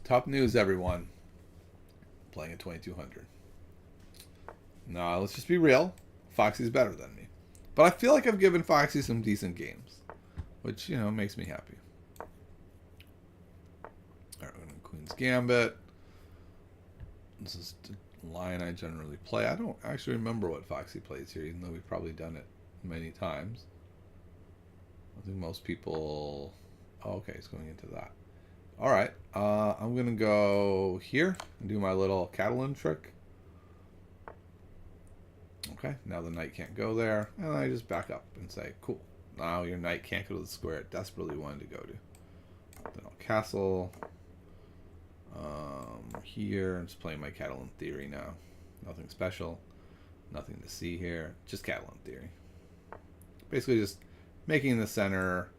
Top news, everyone. Playing at 2200. Now, let's just be real. Foxy's better than me. But I feel like I've given Foxy some decent games, which, you know, makes me happy. All right, we're going to Queen's Gambit. This is the line I generally play. I don't actually remember what Foxy plays here, even though we've probably done it many times. I think most people... Oh, okay, it's going into that. All right, I'm going to go here and do my little Catalan trick. Okay, now the knight can't go there, and I just back up and say, cool. Now your knight can't go to the square it desperately wanted to go to. Then I'll castle here. I'm just playing my Catalan theory now. Nothing special, nothing to see here. Just Catalan theory. Basically, just making the center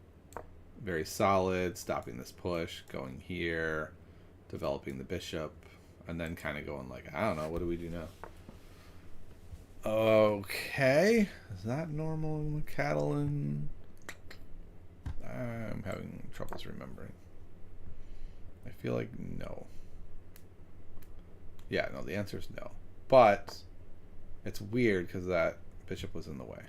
very solid, stopping this push, going here, developing the bishop, and then kind of going like, I don't know, what do we do now? Okay, is that normal in Catalan? I'm having troubles remembering. I feel like no. Yeah, no, the answer is no. But it's weird because that bishop was in the way.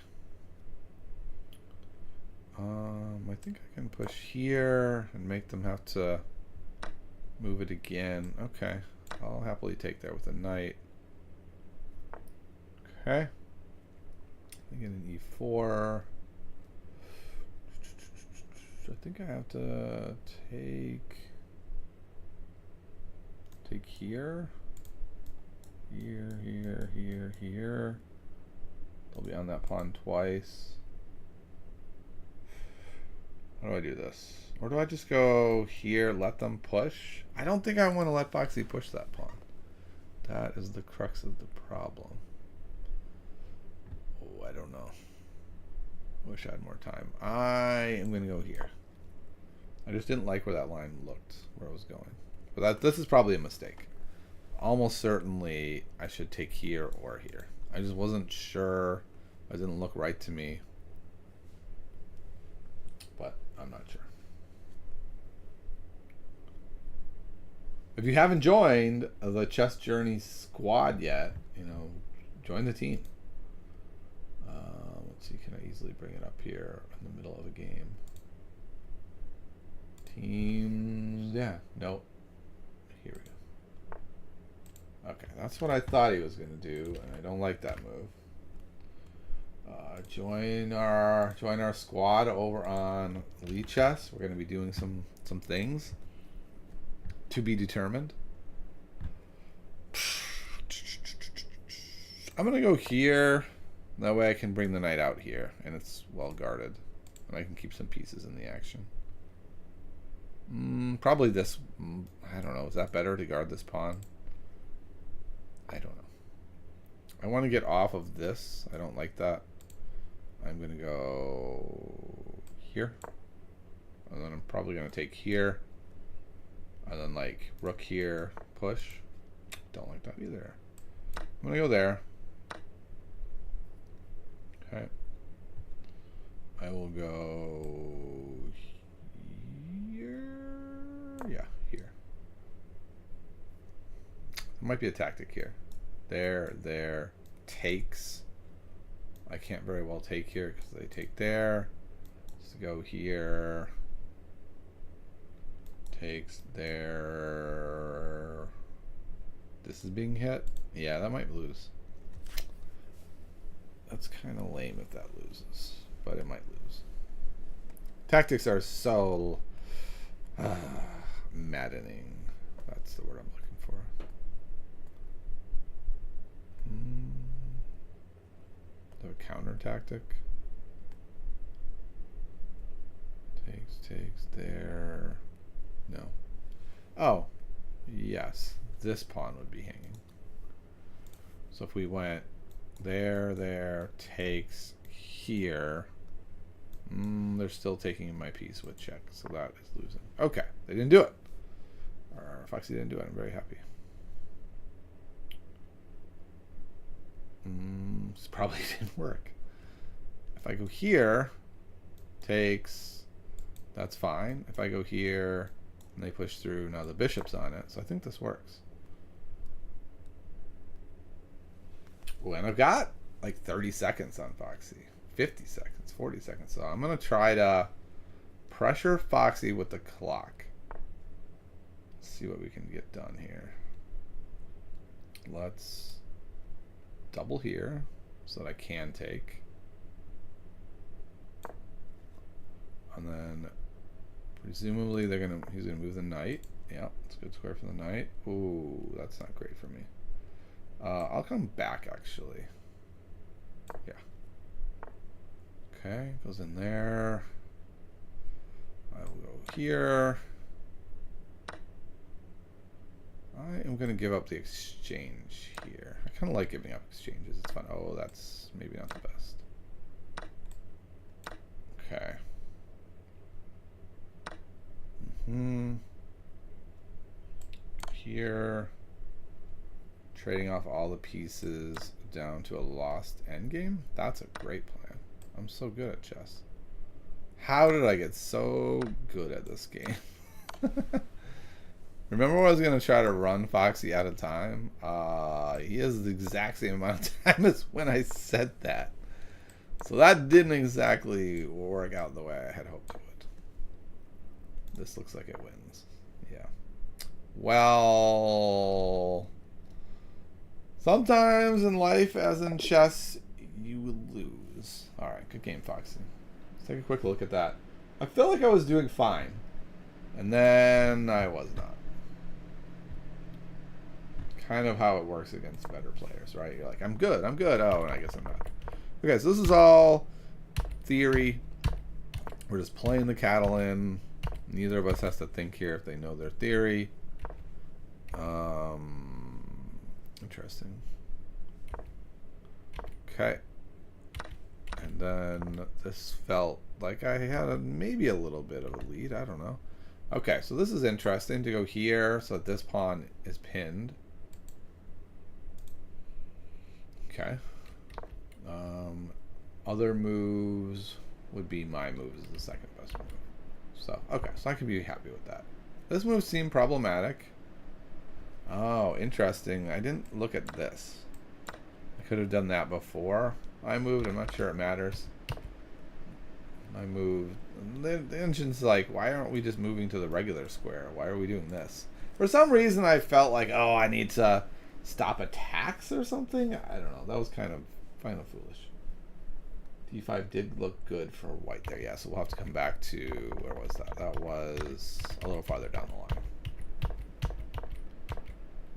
I think I can push here and make them have to move it again. Okay, I'll happily take there with a knight. Okay. I get an e4. I think I have to take here. Here. They'll be on that pawn twice. How do I do this? Or do I just go here, let them push? I don't think I want to let Foxy push that pawn. That is the crux of the problem. Oh, I don't know. Wish I had more time. I am going to go here. I just didn't like where that line looked, where I was going. But this is probably a mistake. Almost certainly I should take here or here. I just wasn't sure. It didn't look right to me. But I'm not sure. If you haven't joined the Chess Journey squad yet, join the team. Let's see, can I easily bring it up here in the middle of a game? Teams, yeah, nope. Here we go. Okay, that's what I thought he was going to do, and I don't like that move. Join our squad over on Elite Chess. We're going to be doing some things to be determined. I'm going to go here. That way I can bring the knight out here, and it's well guarded, and I can keep some pieces in the action. Probably this. I don't know. Is that better to guard this pawn? I don't know. I want to get off of this. I don't like that. I'm going to go here. And then I'm probably going to take here. And then like rook here, push. Don't like that either. I'm going to go there. Okay. I will go here. Yeah, here. There might be a tactic here. There. Takes. I can't very well take here because they take there. Let's go here. Takes there. This is being hit. Yeah, that might lose. That's kind of lame if that loses, but it might lose. Tactics are so maddening. That's the word I'm looking for. The counter tactic. Takes there. No. Oh, yes. This pawn would be hanging. So if we went there, takes here. They're still taking my piece with check, so that is losing. Okay, they didn't do it. Or Foxy didn't do it. I'm very happy. This probably didn't work. If I go here, takes, that's fine. If I go here and they push through, now the bishop's on it, so I think this works. Well, and I've got like 30 seconds on Foxy. 50 seconds, 40 seconds. So I'm going to try to pressure Foxy with the clock. Let's see what we can get done here. Let's double here so that I can take. And then presumably he's gonna move the knight. Yeah, it's a good square for the knight. Ooh, that's not great for me. I'll come back actually. Yeah. Okay, goes in there. I will go here. I am going to give up the exchange here. I kind of like giving up exchanges. It's fun. Oh, that's maybe not the best. Okay. Here. Trading off all the pieces down to a lost endgame. That's a great plan. I'm so good at chess. How did I get so good at this game? Remember when I was going to try to run Foxy out of time? He has the exact same amount of time as when I said that. So that didn't exactly work out the way I had hoped it would. This looks like it wins. Yeah. Well, sometimes in life, as in chess, you will lose. All right, good game, Foxy. Let's take a quick look at that. I feel like I was doing fine, and then I was not. Kind of how it works against better players, right? You're like, I'm good. Oh, and I guess I'm not. Okay, so this is all theory. We're just playing the cattle in. Neither of us has to think here if they know their theory. Interesting. Okay. And then this felt like I had maybe a little bit of a lead. I don't know. Okay, so this is interesting to go here so that this pawn is pinned. Okay. Other moves would be my moves as the second best move. So, okay, so I can be happy with that. This move seemed problematic. Oh, interesting. I didn't look at this. I could have done that before I moved. I'm not sure it matters. I moved. The engine's like, why aren't we just moving to the regular square? Why are we doing this? For some reason, I felt like, oh, I need to stop attacks or something. I don't know. That was kind of foolish. D5 did look good for white there. Yeah, so we'll have to come back to, where was that? That was a little farther down the line.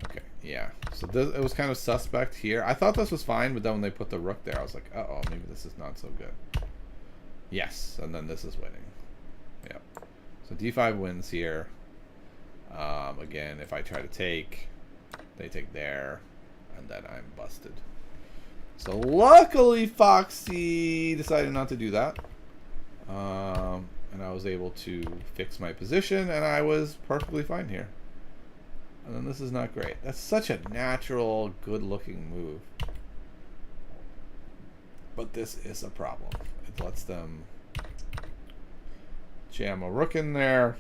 Okay, yeah. So this, it was kind of suspect here. I thought this was fine, but then when they put the rook there, I was like, uh-oh, maybe this is not so good. Yes, and then this is winning. Yep. So D5 wins here. Again, if I try to take, they take there, and then I'm busted. So luckily Foxy decided not to do that. And I was able to fix my position, and I was perfectly fine here. And then this is not great. That's such a natural, good-looking move. But this is a problem. It lets them jam a rook in there,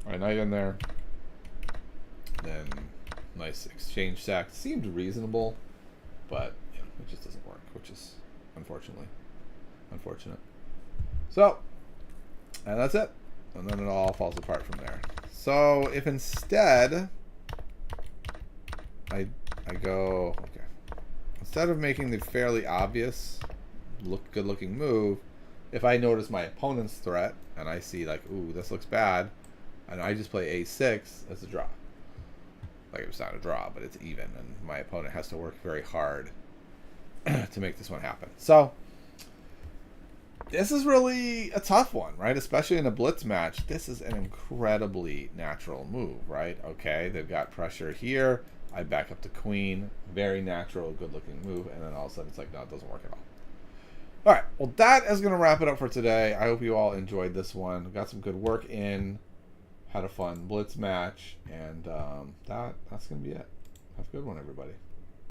or a knight in there. Then nice exchange sack. Seemed reasonable, but you know, it just doesn't work, which is unfortunately unfortunate. So, and that's it. And then it all falls apart from there. So if instead I go, okay, instead of making the fairly obvious good looking move, if I notice my opponent's threat and I see like, ooh, this looks bad, and I just play a6, it's a draw. Like, it's not a draw, but it's even, and my opponent has to work very hard to make this one happen. So this is really a tough one, right? Especially in a blitz match. This is an incredibly natural move, right? Okay, they've got pressure here. I back up the queen. Very natural, good-looking move. And then all of a sudden it's like, no, it doesn't work at all. All right, well, that is going to wrap it up for today. I hope you all enjoyed this one. Got some good work in. Had a fun blitz match. And that's going to be it. Have a good one, everybody.